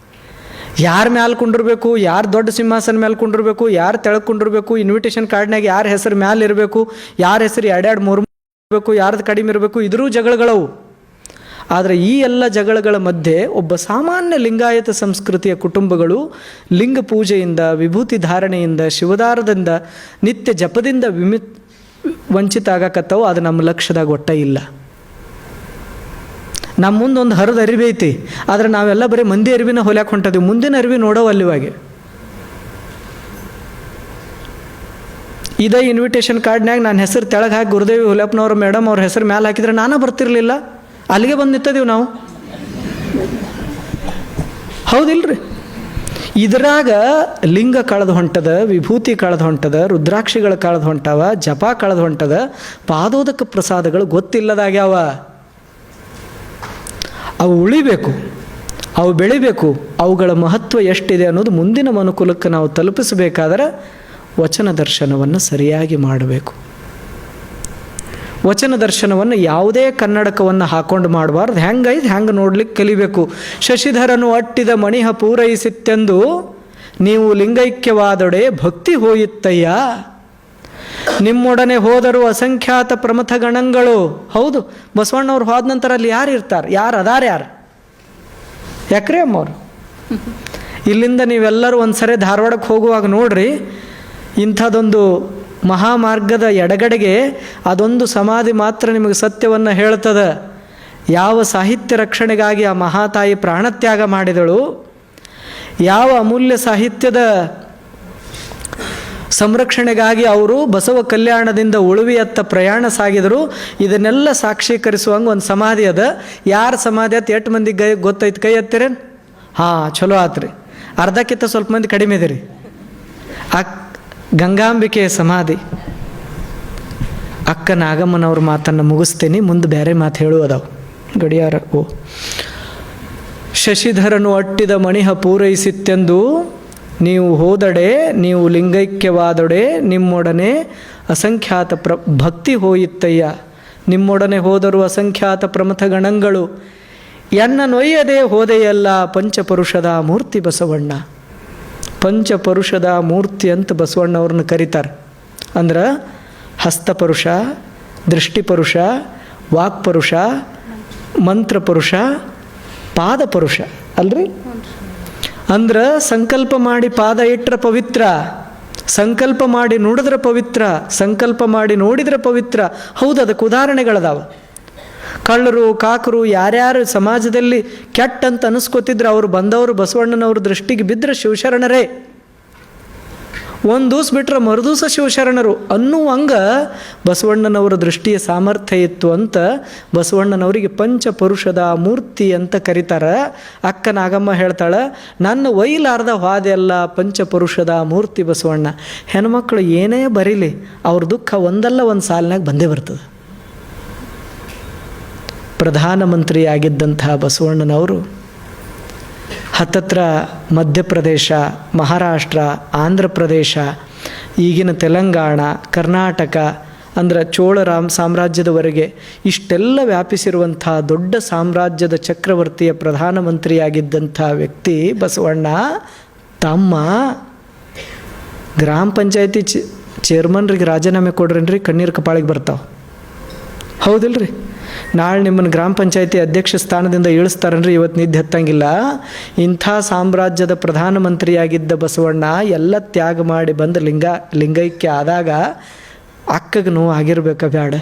ಯಾರ ಮ್ಯಾಲೆ ಕುಂಡಿರ್ಬೇಕು, ಯಾರು ದೊಡ್ಡ ಸಿಂಹಾಸನ ಮೇಲೆ ಕುಂಡಿರ್ಬೇಕು, ಯಾರು ತೆಳಗೆ ಕುಂಡಿರ್ಬೇಕು, ಇನ್ವಿಟೇಷನ್ ಕಾರ್ಡ್ನಾಗ ಯಾರ ಹೆಸರು ಮ್ಯಾಲೆ ಇರಬೇಕು, ಯಾರ ಹೆಸರು ಎರಡೆರಡು ಮೂರು ಇರಬೇಕು, ಯಾರ್ದು ಕಡಿಮೆ ಇರಬೇಕು, ಇದ್ರೂ ಜಗಳಗಳವು. ಆದರೆ ಈ ಎಲ್ಲ ಜಗಳಗಳ ಮಧ್ಯೆ ಒಬ್ಬ ಸಾಮಾನ್ಯ ಲಿಂಗಾಯತ ಸಂಸ್ಕೃತಿಯ ಕುಟುಂಬಗಳು ಲಿಂಗ ಪೂಜೆಯಿಂದ, ವಿಭೂತಿ ಧಾರಣೆಯಿಂದ, ಶಿವದಾರದಿಂದ, ನಿತ್ಯ ಜಪದಿಂದ ವಂಚಿತ ಆಗಕತ್ತವು. ಅದು ನಮ್ಮ ಲಕ್ಷ್ಯದಾಗ ಒಟ್ಟ ಇಲ್ಲ. ನಮ್ಮ ಮುಂದೆ ಒಂದು ಹರಿದ ಅರಿವಿ ಐತಿ, ಆದರೆ ನಾವೆಲ್ಲ ಬರೀ ಮಂದಿ ಅರಿವಿನ ಹೊಲ್ಯಾಕೆ ಹೊಂಟದೀವಿ, ಮುಂದಿನ ಅರಿವಿ ನೋಡೋ ಅಲ್ಲಿವಾಗೆ. ಇದೇ ಇನ್ವಿಟೇಷನ್ ಕಾರ್ಡ್ನಾಗ ನನ್ನ ಹೆಸರು ತೆಳಗೆ ಹಾಕಿ ಗುರುದೇವಿ ಹುಲಪ್ಪನವ್ರ ಮೇಡಮ್ ಅವ್ರ ಹೆಸರು ಮ್ಯಾಲೆ ಹಾಕಿದ್ರೆ ನಾನೇ ಬರ್ತಿರ್ಲಿಲ್ಲ, ಅಲ್ಲಿಗೆ ಬಂದು ನಿಂತದೀವಿ ನಾವು. ಹೌದಿಲ್ರಿ? ಇದರಾಗ ಲಿಂಗ ಕಳೆದು ಹೊಂಟದ, ವಿಭೂತಿ ಕಳೆದು ಹೊಂಟದ, ರುದ್ರಾಕ್ಷಿಗಳು ಕಳೆದು ಹೊಂಟವ, ಜಪ ಕಳೆದು ಹೊಂಟದ, ಪಾದೋದಕ ಪ್ರಸಾದಗಳು ಗೊತ್ತಿಲ್ಲದಾಗ್ಯಾವ. ಅವು ಉಳಿಬೇಕು, ಅವು ಬೆಳಿಬೇಕು. ಅವುಗಳ ಮಹತ್ವ ಎಷ್ಟಿದೆ ಅನ್ನೋದು ಮುಂದಿನ ಮನುಕುಲಕ್ಕೆ ನಾವು ತಲುಪಿಸಬೇಕಾದರೆ ವಚನ ದರ್ಶನವನ್ನು ಸರಿಯಾಗಿ ಮಾಡಬೇಕು. ವಚನ ದರ್ಶನವನ್ನು ಯಾವುದೇ ಕನ್ನಡಕವನ್ನು ಹಾಕೊಂಡು ಮಾಡಬಾರ್ದು. ಹೆಂಗೈದು ಹೆಂಗೆ ನೋಡ್ಲಿಕ್ಕೆ ಕಲಿಬೇಕು. ಶಶಿಧರನು ಅಟ್ಟಿದ ಮಣಿಹ ಪೂರೈಸಿತ್ತೆಂದು ನೀವು ಲಿಂಗೈಕ್ಯವಾದೊಡೆ ಭಕ್ತಿ ಹೋಯಿತ್ತಯ್ಯ. ನಿಮ್ಮೊಡನೆ ಹೋದರು ಅಸಂಖ್ಯಾತ ಪ್ರಮಥ ಗಣಗಳು. ಹೌದು, ಬಸವಣ್ಣವ್ರು ಹೋದ ನಂತರ ಅಲ್ಲಿ ಯಾರು ಇರ್ತಾರೆ? ಯಾರು ಅದಾರ? ಯಾರು? ಯಾಕ್ರಿ ಅಮ್ಮವ್ರು? ಇಲ್ಲಿಂದ ನೀವೆಲ್ಲರೂ ಒಂದು ಸರಿ ಧಾರವಾಡಕ್ಕೆ ಹೋಗುವಾಗ ನೋಡ್ರಿ, ಇಂಥದ್ದೊಂದು ಮಹಾಮಾರ್ಗದ ಎಡಗಡೆಗೆ ಅದೊಂದು ಸಮಾಧಿ ಮಾತ್ರ ನಿಮಗೆ ಸತ್ಯವನ್ನು ಹೇಳ್ತದೆ. ಯಾವ ಸಾಹಿತ್ಯ ರಕ್ಷಣೆಗಾಗಿ ಆ ಮಹಾತಾಯಿ ಪ್ರಾಣತ್ಯಾಗ ಮಾಡಿದಳು, ಯಾವ ಅಮೂಲ್ಯ ಸಾಹಿತ್ಯದ ಸಂರಕ್ಷಣೆಗಾಗಿ ಅವರು ಬಸವ ಕಲ್ಯಾಣದಿಂದ ಉಳುವಿಯತ್ತ ಪ್ರಯಾಣ ಸಾಗಿದರು, ಇದನ್ನೆಲ್ಲ ಸಾಕ್ಷೀಕರಿಸುವಂಗೆ ಒಂದು ಸಮಾಧಿ ಅದ. ಯಾರ ಸಮಾಧಿ ಅತ್ತ ಎಷ್ಟು ಮಂದಿಗೆ ಗೊತ್ತೈತೆ? ಕೈ ಎತ್ತಿರೇನು? ಹಾಂ, ಚಲೋ ಆತ್ರಿ. ಅರ್ಧಕ್ಕಿಂತ ಸ್ವಲ್ಪ ಮಂದಿ ಕಡಿಮೆ ಇದಿರಿ. ಗಂಗಾಂಬಿಕೆಯ ಸಮಾಧಿ. ಅಕ್ಕ ನಾಗಮ್ಮನವ್ರ ಮಾತನ್ನು ಮುಗಿಸ್ತೀನಿ, ಮುಂದೆ ಬೇರೆ ಮಾತು ಹೇಳುವುದಾವು. ಗಡಿಯಾರ ಶಶಿಧರನು ಅಟ್ಟಿದ ಮಣಿಹ ಪೂರೈಸಿತ್ತೆಂದು ನೀವು ಹೋದಡೆ ನೀವು ಲಿಂಗೈಕ್ಯವಾದೊಡೆ ನಿಮ್ಮೊಡನೆ ಅಸಂಖ್ಯಾತ ಭಕ್ತಿ ಹೋಯಿತ್ತಯ್ಯ. ನಿಮ್ಮೊಡನೆ ಹೋದರೂ ಅಸಂಖ್ಯಾತ ಪ್ರಮಥ ಗಣಗಳು ಎನ್ನ ನೊಯ್ಯದೆ ಹೋದೆಯಲ್ಲ ಪಂಚಪುರುಷದ ಮೂರ್ತಿ ಬಸವಣ್ಣ. ಪಂಚಪುರುಷದ ಮೂರ್ತಿ ಅಂತ ಬಸವಣ್ಣವ್ರನ್ನ ಕರೀತಾರೆ. ಅಂದ್ರೆ ಹಸ್ತಪುರುಷ, ದೃಷ್ಟಿಪುರುಷ, ವಾಕ್ಪುರುಷ, ಮಂತ್ರಪುರುಷ, ಪಾದಪುರುಷ ಅಲ್ರಿ. ಅಂದ್ರೆ ಸಂಕಲ್ಪ ಮಾಡಿ ಪಾದ ಇಟ್ಟರೆ ಪವಿತ್ರ, ಸಂಕಲ್ಪ ಮಾಡಿ ನುಡಿದ್ರೆ ಪವಿತ್ರ, ಸಂಕಲ್ಪ ಮಾಡಿ ನೋಡಿದ್ರೆ ಪವಿತ್ರ. ಹೌದು, ಅದಕ್ಕೆ ಉದಾಹರಣೆಗಳದಾವ. ಕಳ್ಳರು ಕಾಕರು ಯಾರ್ಯಾರು ಸಮಾಜದಲ್ಲಿ ಕೆಟ್ಟ ಅಂತ ಅನಿಸ್ಕೋತಿದ್ರು ಅವರು ಬಂದವರು ಬಸವಣ್ಣನವ್ರ ದೃಷ್ಟಿಗೆ ಬಿದ್ದರೆ ಶಿವಶರಣರೇ. ಒಂದು ದಿವಸ ಬಿಟ್ರೆ ಮರುದಿವಸ ಶಿವಶರಣರು ಅನ್ನುವಂಗ ಬಸವಣ್ಣನವರ ದೃಷ್ಟಿಯ ಸಾಮರ್ಥ್ಯ ಇತ್ತು ಅಂತ ಬಸವಣ್ಣನವರಿಗೆ ಪಂಚಪುರುಷದ ಮೂರ್ತಿ ಅಂತ ಕರೀತಾರೆ. ಅಕ್ಕ ನಾಗಮ್ಮ ಹೇಳ್ತಾಳೆ, ನನ್ನ ಒಯ್ಲಾರ್ದ ಹಾದೆ ಅಲ್ಲ ಪಂಚಪುರುಷದ ಮೂರ್ತಿ ಬಸವಣ್ಣ. ಹೆಣ್ಮಕ್ಳು ಏನೇ ಬರೀಲಿ ಅವ್ರ ದುಃಖ ಒಂದಲ್ಲ ಒಂದು ಸಾಲಿನಾಗ ಬಂದೇ ಬರ್ತದೆ. ಪ್ರಧಾನಮಂತ್ರಿ ಆಗಿದ್ದಂತಹ ಬಸವಣ್ಣನವರು ಹತ್ತತ್ರ ಮಧ್ಯಪ್ರದೇಶ, ಮಹಾರಾಷ್ಟ್ರ, ಆಂಧ್ರ ಪ್ರದೇಶ, ಈಗಿನ ತೆಲಂಗಾಣ, ಕರ್ನಾಟಕ ಅಂದ್ರೆ ಚೋಳ ಸಾಮ್ರಾಜ್ಯದವರೆಗೆ ಇಷ್ಟೆಲ್ಲ ವ್ಯಾಪಿಸಿರುವಂಥ ದೊಡ್ಡ ಸಾಮ್ರಾಜ್ಯದ ಚಕ್ರವರ್ತಿಯ ಪ್ರಧಾನಮಂತ್ರಿಯಾಗಿದ್ದಂಥ ವ್ಯಕ್ತಿ ಬಸವಣ್ಣ ತಮ್ಮ ಗ್ರಾಮ ಪಂಚಾಯತಿ ಚೇರ್ಮನ್ರಿಗೆ ರಾಜೀನಾಮೆ ಕೊಡ್ರೇನ್ರಿ, ಕಣ್ಣೀರು ಕಪಾಳಿಗೆ ಬರ್ತಾವೆ. ಹೌದಿಲ್ರಿ? ನಾಳೆ ನಿಮ್ಮನ್ನು ಗ್ರಾಮ ಪಂಚಾಯತಿ ಅಧ್ಯಕ್ಷ ಸ್ಥಾನದಿಂದ ಇಳಿಸ್ತಾರನ್ರಿ, ಇವತ್ತು ನಿದ್ದೆ ಹತ್ತಂಗಿಲ್ಲ. ಇಂಥ ಸಾಮ್ರಾಜ್ಯದ ಪ್ರಧಾನಮಂತ್ರಿಯಾಗಿದ್ದ ಬಸವಣ್ಣ ಎಲ್ಲ ತ್ಯಾಗ ಮಾಡಿ ಬಂದು ಲಿಂಗೈಕ್ಯ ಆದಾಗ ಅಕ್ಕಗೆ ನೋವು ಆಗಿರ್ಬೇಕ ಬ್ಯಾಡ?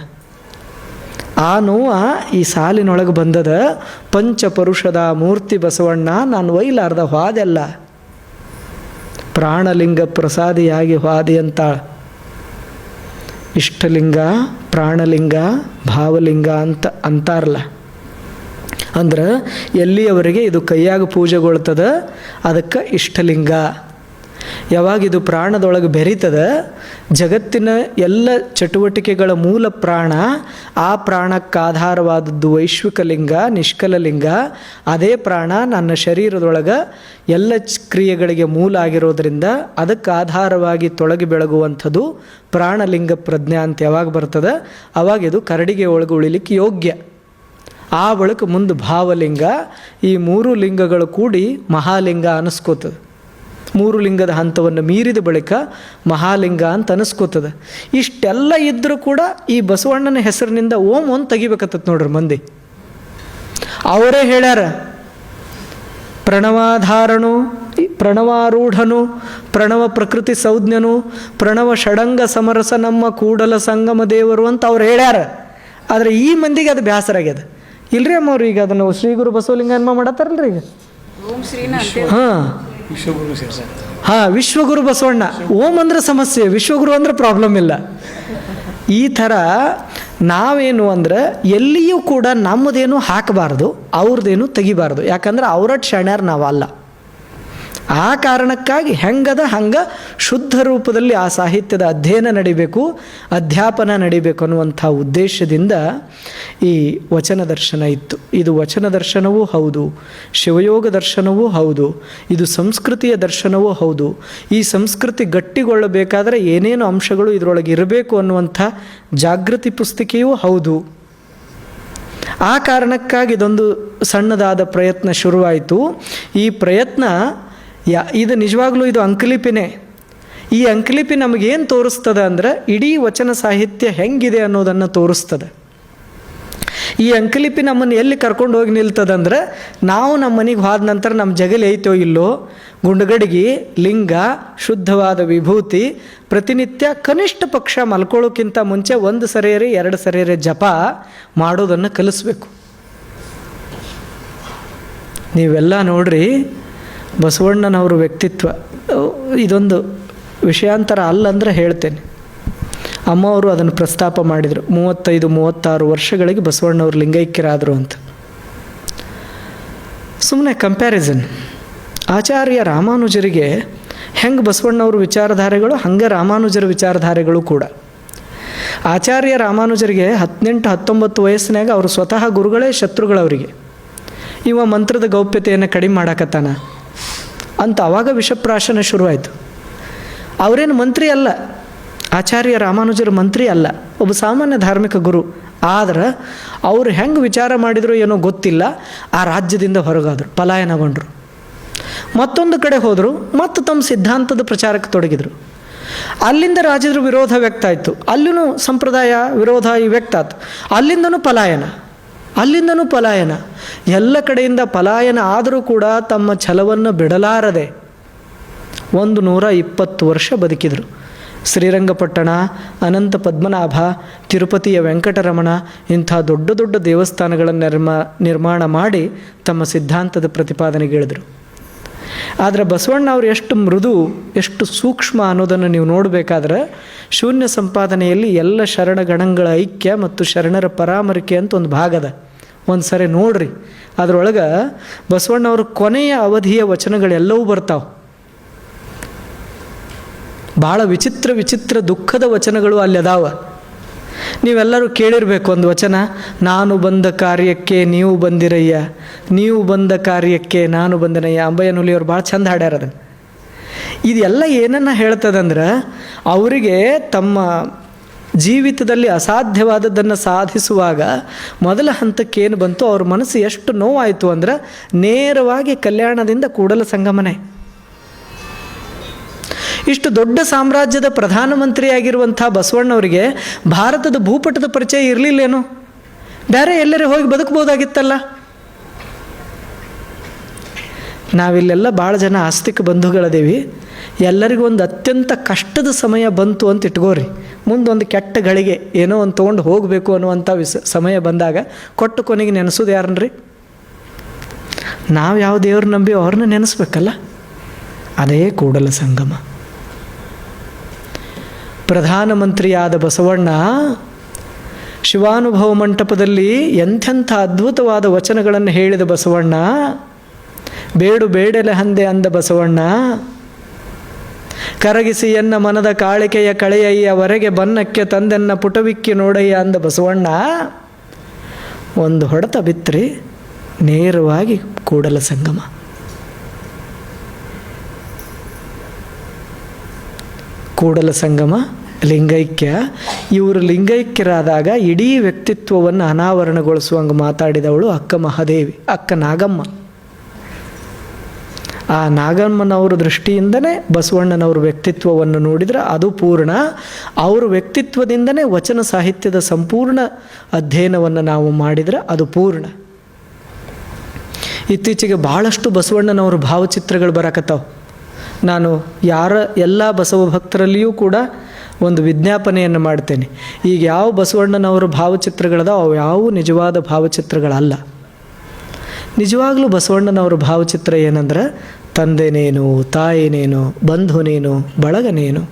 ಆ ನೋವು ಈ ಸಾಲಿನೊಳಗೆ ಬಂದದ. ಪಂಚಪುರುಷದ ಮೂರ್ತಿ ಬಸವಣ್ಣ ನಾನು ಒಯ್ಲಾರ್ದ ಹಾದೆಲ್ಲ ಪ್ರಾಣಲಿಂಗ ಪ್ರಸಾದಿಯಾಗಿ ಹಾದಿ ಅಂತ. ಇಷ್ಟಲಿಂಗ, ಪ್ರಾಣಲಿಂಗ, ಭಾವಲಿಂಗ ಅಂತ ಅಂತಾರಲ್ಲ. ಅಂದ್ರೆ ಎಲ್ಲಿಯವರೆಗೆ ಇದು ಕೈಯಾಗ ಪೂಜೆಗೊಳ್ತದ ಅದಕ್ಕೆ ಇಷ್ಟಲಿಂಗ. ಯಾವಾಗ ಇದು ಪ್ರಾಣದೊಳಗೆ ಬೆರೀತದ, ಜಗತ್ತಿನ ಎಲ್ಲ ಚಟುವಟಿಕೆಗಳ ಮೂಲ ಪ್ರಾಣ, ಆ ಪ್ರಾಣಕ್ಕೆ ಆಧಾರವಾದದ್ದು ವೈಶ್ವಿಕ ಲಿಂಗ, ನಿಷ್ಕಲ ಲಿಂಗ. ಅದೇ ಪ್ರಾಣ ನನ್ನ ಶರೀರದೊಳಗೆ ಎಲ್ಲ ಕ್ರಿಯೆಗಳಿಗೆ ಮೂಲ ಆಗಿರೋದ್ರಿಂದ ಅದಕ್ಕೆ ಆಧಾರವಾಗಿ ತೊಳಗಿ ಬೆಳಗುವಂಥದ್ದು ಪ್ರಾಣಲಿಂಗ ಪ್ರಜ್ಞೆ ಅಂತ ಯಾವಾಗ ಬರ್ತದೆ ಅವಾಗ ಇದು ಕರಡಿಗೆ ಒಳಗೆ ಉಳಿಲಿಕ್ಕೆ ಯೋಗ್ಯ. ಆ ಬಳಿಕ ಮುಂದೆ ಭಾವಲಿಂಗ. ಈ ಮೂರು ಲಿಂಗಗಳು ಕೂಡಿ ಮಹಾಲಿಂಗ ಅನ್ನಿಸ್ಕೋತದೆ. ಮೂರು ಲಿಂಗದ ಹಂತವನ್ನು ಮೀರಿದ ಬಳಿಕ ಮಹಾಲಿಂಗ ಅಂತ ಅನಿಸ್ಕೋತದೆ. ಇಷ್ಟೆಲ್ಲ ಇದ್ದರೂ ಕೂಡ ಈ ಬಸವಣ್ಣನ ಹೆಸರಿನಿಂದ ಓಂ ಒಂದು ತೆಗಿಬೇಕತ್ತದ ನೋಡ್ರಿ ಮಂದಿ. ಅವರೇ ಹೇಳ್ಯಾರ, ಪ್ರಣವಾಧಾರಣು, ಪ್ರಣವಾರೂಢನು, ಪ್ರಣವ ಪ್ರಕೃತಿ ಸಂಜ್ಞನು, ಪ್ರಣವ ಷಡಂಗ ಸಮರಸ ನಮ್ಮ ಕೂಡಲ ಸಂಗಮ ದೇವರು ಅಂತ ಅವ್ರು ಹೇಳ್ಯಾರ. ಆದರೆ ಈ ಮಂದಿಗೆ ಅದು ಬೇಸರಾಗ್ಯದ. ಇಲ್ರಿ ಅಮ್ಮ ಅವ್ರು ಈಗ ಅದನ್ನು ಶ್ರೀ ಗುರು ಬಸವಲಿಂಗ ಅನ್ಮ ಮಾಡತ್ತಾರಲ್ರಿ ಈಗ. ವಿಶ್ವಗುರು ಬಸವಣ್ಣ. ಓಂ ಅಂದ್ರೆ ಸಮಸ್ಯೆ, ವಿಶ್ವಗುರು ಅಂದ್ರೆ ಪ್ರಾಬ್ಲಮ್ ಇಲ್ಲ. ಈ ಥರ ನಾವೇನು ಅಂದ್ರೆ ಎಲ್ಲಿಯೂ ಕೂಡ ನಮ್ಮದೇನು ಹಾಕಬಾರ್ದು, ಅವ್ರದ್ದೇನು ತೆಗಿಬಾರ್ದು. ಯಾಕಂದ್ರೆ ಅವರಟ್ಟು ಶಾಣ್ಯಾರ ನಾವಲ್ಲ. ಆ ಕಾರಣಕ್ಕಾಗಿ ಹೆಂಗದ ಹಂಗೆ ಶುದ್ಧ ರೂಪದಲ್ಲಿ ಆ ಸಾಹಿತ್ಯದ ಅಧ್ಯಯನ ನಡಿಬೇಕು, ಅಧ್ಯಾಪನ ನಡಿಬೇಕು ಅನ್ನುವಂಥ ಉದ್ದೇಶದಿಂದ ಈ ವಚನ ದರ್ಶನ ಇತ್ತು. ಇದು ವಚನ ದರ್ಶನವೂ ಹೌದು, ಶಿವಯೋಗ ದರ್ಶನವೂ ಹೌದು, ಇದು ಸಂಸ್ಕೃತಿಯ ದರ್ಶನವೂ ಹೌದು. ಈ ಸಂಸ್ಕೃತಿ ಗಟ್ಟಿಗೊಳ್ಳಬೇಕಾದ್ರೆ ಏನೇನು ಅಂಶಗಳು ಇದರೊಳಗೆ ಇರಬೇಕು ಅನ್ನುವಂಥ ಜಾಗೃತಿ ಪುಸ್ತಿಕೆಯೂ ಹೌದು. ಆ ಕಾರಣಕ್ಕಾಗಿ ಇದೊಂದು ಸಣ್ಣದಾದ ಪ್ರಯತ್ನ ಶುರುವಾಯಿತು. ಈ ಪ್ರಯತ್ನ ಇದು ನಿಜವಾಗ್ಲೂ ಇದು ಅಂಕಲಿಪಿನೇ. ಈ ಅಂಕಲಿಪಿ ನಮಗೇನು ತೋರಿಸ್ತದೆ ಅಂದರೆ ಇಡೀ ವಚನ ಸಾಹಿತ್ಯ ಹೆಂಗಿದೆ ಅನ್ನೋದನ್ನು ತೋರಿಸ್ತದೆ. ಈ ಅಂಕಲಿಪಿ ನಮ್ಮನ್ನು ಎಲ್ಲಿ ಕರ್ಕೊಂಡು ಹೋಗಿ ನಿಲ್ತದಂದ್ರೆ, ನಾವು ನಮ್ಮ ಮನೆಗೆ ಹೋದ ನಂತರ ನಮ್ಮ ಜಗಲಿ ಐತೋ ಇಲ್ಲೋ, ಗುಂಡಗಡಿಗೆ ಲಿಂಗ, ಶುದ್ಧವಾದ ವಿಭೂತಿ, ಪ್ರತಿನಿತ್ಯ ಕನಿಷ್ಠ ಪಕ್ಷ ಮಲ್ಕೊಳ್ಳೋಕ್ಕಿಂತ ಮುಂಚೆ 1 ಸರಿಯರೆ 2 ಸರಿಯರೆ ಜಪ ಮಾಡೋದನ್ನು ಕಲಿಸ್ಬೇಕು. ನೀವೆಲ್ಲ ನೋಡ್ರಿ ಬಸವಣ್ಣನವ್ರ ವ್ಯಕ್ತಿತ್ವ. ಇದೊಂದು ವಿಷಯಾಂತರ ಅಲ್ಲಂದ್ರೆ ಹೇಳ್ತೇನೆ. ಅಮ್ಮ ಅವರು ಅದನ್ನು ಪ್ರಸ್ತಾಪ ಮಾಡಿದರು. 35-36 ವರ್ಷಗಳಿಗೆ ಬಸವಣ್ಣವ್ರು ಲಿಂಗೈಕ್ಯರಾದರು ಅಂತ. ಸುಮ್ಮನೆ ಕಂಪ್ಯಾರಿಸನ್. ಆಚಾರ್ಯ ರಾಮಾನುಜರಿಗೆ ಹೆಂಗೆ ಬಸವಣ್ಣವ್ರ ವಿಚಾರಧಾರೆಗಳು ಹಂಗೆ ರಾಮಾನುಜರ ವಿಚಾರಧಾರೆಗಳು ಕೂಡ. ಆಚಾರ್ಯ ರಾಮಾನುಜರಿಗೆ 18-19 ವಯಸ್ಸಿನಾಗ ಅವರು ಸ್ವತಃ ಗುರುಗಳೇ ಶತ್ರುಗಳವರಿಗೆ. ಇವ ಮಂತ್ರದ ಗೌಪ್ಯತೆಯನ್ನು ಕಡಿಮೆ ಮಾಡಾಕತ್ತಾನ ಅಂತ ಆವಾಗ ವಿಷಪ್ರಾಶನ ಶುರುವಾಯಿತು. ಅವರೇನು ಮಂತ್ರಿ ಅಲ್ಲ, ಆಚಾರ್ಯ ರಾಮಾನುಜರ ಮಂತ್ರಿ ಅಲ್ಲ, ಒಬ್ಬ ಸಾಮಾನ್ಯ ಧಾರ್ಮಿಕ ಗುರು. ಆದ್ರೆ ಅವರು ಹೆಂಗೆ ವಿಚಾರ ಮಾಡಿದ್ರು ಏನೋ ಗೊತ್ತಿಲ್ಲ, ಆ ರಾಜ್ಯದಿಂದ ಹೊರಗಾದರು, ಪಲಾಯನಗೊಂಡರು. ಮತ್ತೊಂದು ಕಡೆ ಹೋದರು, ಮತ್ತು ತಮ್ಮ ಸಿದ್ಧಾಂತದ ಪ್ರಚಾರಕ್ಕೆ ತೊಡಗಿದರು. ಅಲ್ಲಿಂದ ರಾಜರ ವಿರೋಧ ವ್ಯಕ್ತ ಆಯಿತು, ಅಲ್ಲಿನೂ ಸಂಪ್ರದಾಯ ವಿರೋಧ ವ್ಯಕ್ತ ಆಯಿತು. ಅಲ್ಲಿಂದನೂ ಪಲಾಯನ, ಎಲ್ಲ ಕಡೆಯಿಂದ ಪಲಾಯನ ಆದರೂ ಕೂಡ ತಮ್ಮ ಛಲವನ್ನು ಬಿಡಲಾರದೆ 120 ವರ್ಷ ಬದುಕಿದರು. ಶ್ರೀರಂಗಪಟ್ಟಣ, ಅನಂತ ಪದ್ಮನಾಭ, ತಿರುಪತಿಯ ವೆಂಕಟರಮಣ ಇಂಥ ದೊಡ್ಡ ದೊಡ್ಡ ದೇವಸ್ಥಾನಗಳನ್ನು ನಿರ್ಮಾಣ ಮಾಡಿ ತಮ್ಮ ಸಿದ್ಧಾಂತದ ಪ್ರತಿಪಾದನೆಗಿಳಿದರು. ಆದರೆ ಬಸವಣ್ಣ ಅವರು ಎಷ್ಟು ಮೃದು, ಎಷ್ಟು ಸೂಕ್ಷ್ಮ ಅನ್ನೋದನ್ನು ನೀವು ನೋಡಬೇಕಾದ್ರೆ ಶೂನ್ಯ ಸಂಪಾದನೆಯಲ್ಲಿ ಎಲ್ಲ ಶರಣಗಣಗಳ ಐಕ್ಯ ಮತ್ತು ಶರಣರ ಪರಾಮರಿಕೆ ಅಂತ ಒಂದು ಭಾಗದ, ಒಂದು ಸರಿ ನೋಡ್ರಿ. ಅದರೊಳಗೆ ಬಸವಣ್ಣವ್ರ ಕೊನೆಯ ಅವಧಿಯ ವಚನಗಳೆಲ್ಲವೂ ಬರ್ತಾವೆ. ಭಾಳ ವಿಚಿತ್ರ ದುಃಖದ ವಚನಗಳು ಅಲ್ಲಿ ಅದಾವ. ನೀವೆಲ್ಲರೂ ಕೇಳಿರಬೇಕು ಒಂದು ವಚನ, ನಾನು ಬಂದ ಕಾರ್ಯಕ್ಕೆ ನೀವು ಬಂದಿರಯ್ಯ, ನೀವು ಬಂದ ಕಾರ್ಯಕ್ಕೆ ನಾನು ಬಂದನಯ್ಯ. ಅಂಬಯ್ಯನುಲಿಯವ್ರು ಭಾಳ ಚಂದ ಹಾಡ್ಯಾರ ಅದನ್ನು. ಇದೆಲ್ಲ ಏನನ್ನ ಹೇಳ್ತದಂದ್ರೆ, ಅವರಿಗೆ ತಮ್ಮ ಜೀವಿತದಲ್ಲಿ ಅಸಾಧ್ಯವಾದದ್ದನ್ನು ಸಾಧಿಸುವಾಗ ಮೊದಲ ಹಂತಕ್ಕೇನು ಬಂತು, ಅವ್ರ ಮನಸ್ಸು ಎಷ್ಟು ನೋವಾಯಿತು ಅಂದ್ರೆ ನೇರವಾಗಿ ಕಲ್ಯಾಣದಿಂದ ಕೂಡಲ ಸಂಗಮನೆ. ಇಷ್ಟು ದೊಡ್ಡ ಸಾಮ್ರಾಜ್ಯದ ಪ್ರಧಾನಮಂತ್ರಿಯಾಗಿರುವಂಥ ಬಸವಣ್ಣವರಿಗೆ ಭಾರತದ ಭೂಪಟದ ಪರಿಚಯ ಇರಲಿಲ್ಲೇನು? ಬೇರೆ ಎಲ್ಲರೂ ಹೋಗಿ ಬದುಕಬಹುದಾಗಿತ್ತಲ್ಲ. ನಾವಿಲ್ಲೆಲ್ಲ ಭಾಳ ಜನ ಆಸ್ತಿಕ ಬಂಧುಗಳದೇವಿ. ಎಲ್ಲರಿಗೂ ಒಂದು ಅತ್ಯಂತ ಕಷ್ಟದ ಸಮಯ ಬಂತು ಅಂತ ಇಟ್ಕೋರಿ. ಮುಂದೊಂದು ಕೆಟ್ಟ ಗಳಿಗೆ ಏನೋ ಒಂದು ತೊಗೊಂಡು ಹೋಗಬೇಕು ಅನ್ನುವಂಥ ಸಮಯ ಬಂದಾಗ ಕೊಟ್ಟು ಕೊನೆಗೆ ನೆನೆಸೋದು ಯಾರನ್ರಿ? ನಾವು ಯಾವ ದೇವ್ರು ನಂಬಿ ಅವ್ರನ್ನ ನೆನೆಸ್ಬೇಕಲ್ಲ. ಅದೇ ಕೂಡಲ ಸಂಗಮ. ಪ್ರಧಾನಮಂತ್ರಿಯಾದ ಬಸವಣ್ಣ ಶಿವಾನುಭವ ಮಂಟಪದಲ್ಲಿ ಎಂಥೆಂಥ ಅದ್ಭುತವಾದ ವಚನಗಳನ್ನು ಹೇಳಿದ ಬಸವಣ್ಣ. ಬೇಡು ಬೇಡಲೆ ಹಂದೆ ಅಂದ ಬಸವಣ್ಣ. ಕರಗಿಸಿ ಎನ್ನ ಮನದ ಕಾಳಿಕೆಯ ಕಳೆಯಯ್ಯವರೆಗೆ ಬನ್ನಕ್ಕೆ ತಂದೆನ್ನ ಪುಟವಿಕ್ಕಿ ನೋಡಯ್ಯ ಅಂದ ಬಸವಣ್ಣ. ಒಂದು ಹೊಡೆತ ಬಿತ್ತರಿ, ನೇರವಾಗಿ ಕೂಡಲ ಸಂಗಮ. ಕೂಡಲ ಸಂಗಮ, ಲಿಂಗೈಕ್ಯ. ಇವರು ಲಿಂಗೈಕ್ಯರಾದಾಗ ಇಡೀ ವ್ಯಕ್ತಿತ್ವವನ್ನು ಅನಾವರಣಗೊಳಿಸುವಂಗೆ ಮಾತಾಡಿದವಳು ಅಕ್ಕ ಮಹಾದೇವಿ, ಅಕ್ಕ ನಾಗಮ್ಮ. ಆ ನಾಗಮ್ಮನವರ ದೃಷ್ಟಿಯಿಂದನೇ ಬಸವಣ್ಣನವ್ರ ವ್ಯಕ್ತಿತ್ವವನ್ನು ನೋಡಿದರೆ ಅದು ಪೂರ್ಣ. ಅವರ ವ್ಯಕ್ತಿತ್ವದಿಂದನೇ ವಚನ ಸಾಹಿತ್ಯದ ಸಂಪೂರ್ಣ ಅಧ್ಯಯನವನ್ನು ನಾವು ಮಾಡಿದರೆ ಅದು ಪೂರ್ಣ. ಇತ್ತೀಚೆಗೆ ಭಾಳಷ್ಟು ಬಸವಣ್ಣನವ್ರ ಭಾವಚಿತ್ರಗಳು ಬರಕತ್ತಾವೆ. ನಾನು ಎಲ್ಲ ಬಸವ ಭಕ್ತರಲ್ಲಿಯೂ ಕೂಡ ಒಂದು ವಿಜ್ಞಾಪನೆಯನ್ನು ಮಾಡ್ತೇನೆ. ಈಗ ಯಾವ ಬಸವಣ್ಣನವರ ಭಾವಚಿತ್ರಗಳದಾವ ಅವು ಯಾವ ನಿಜವಾದ ಭಾವಚಿತ್ರಗಳಲ್ಲ. ನಿಜವಾಗ್ಲೂ ಬಸವಣ್ಣನವರ ಭಾವಚಿತ್ರ ಏನಂದ್ರೆ, ತಂದೆನೇನು, ತಾಯಿನೇನು, ಬಂಧುನೇನು, ಬಳಗನೇನು.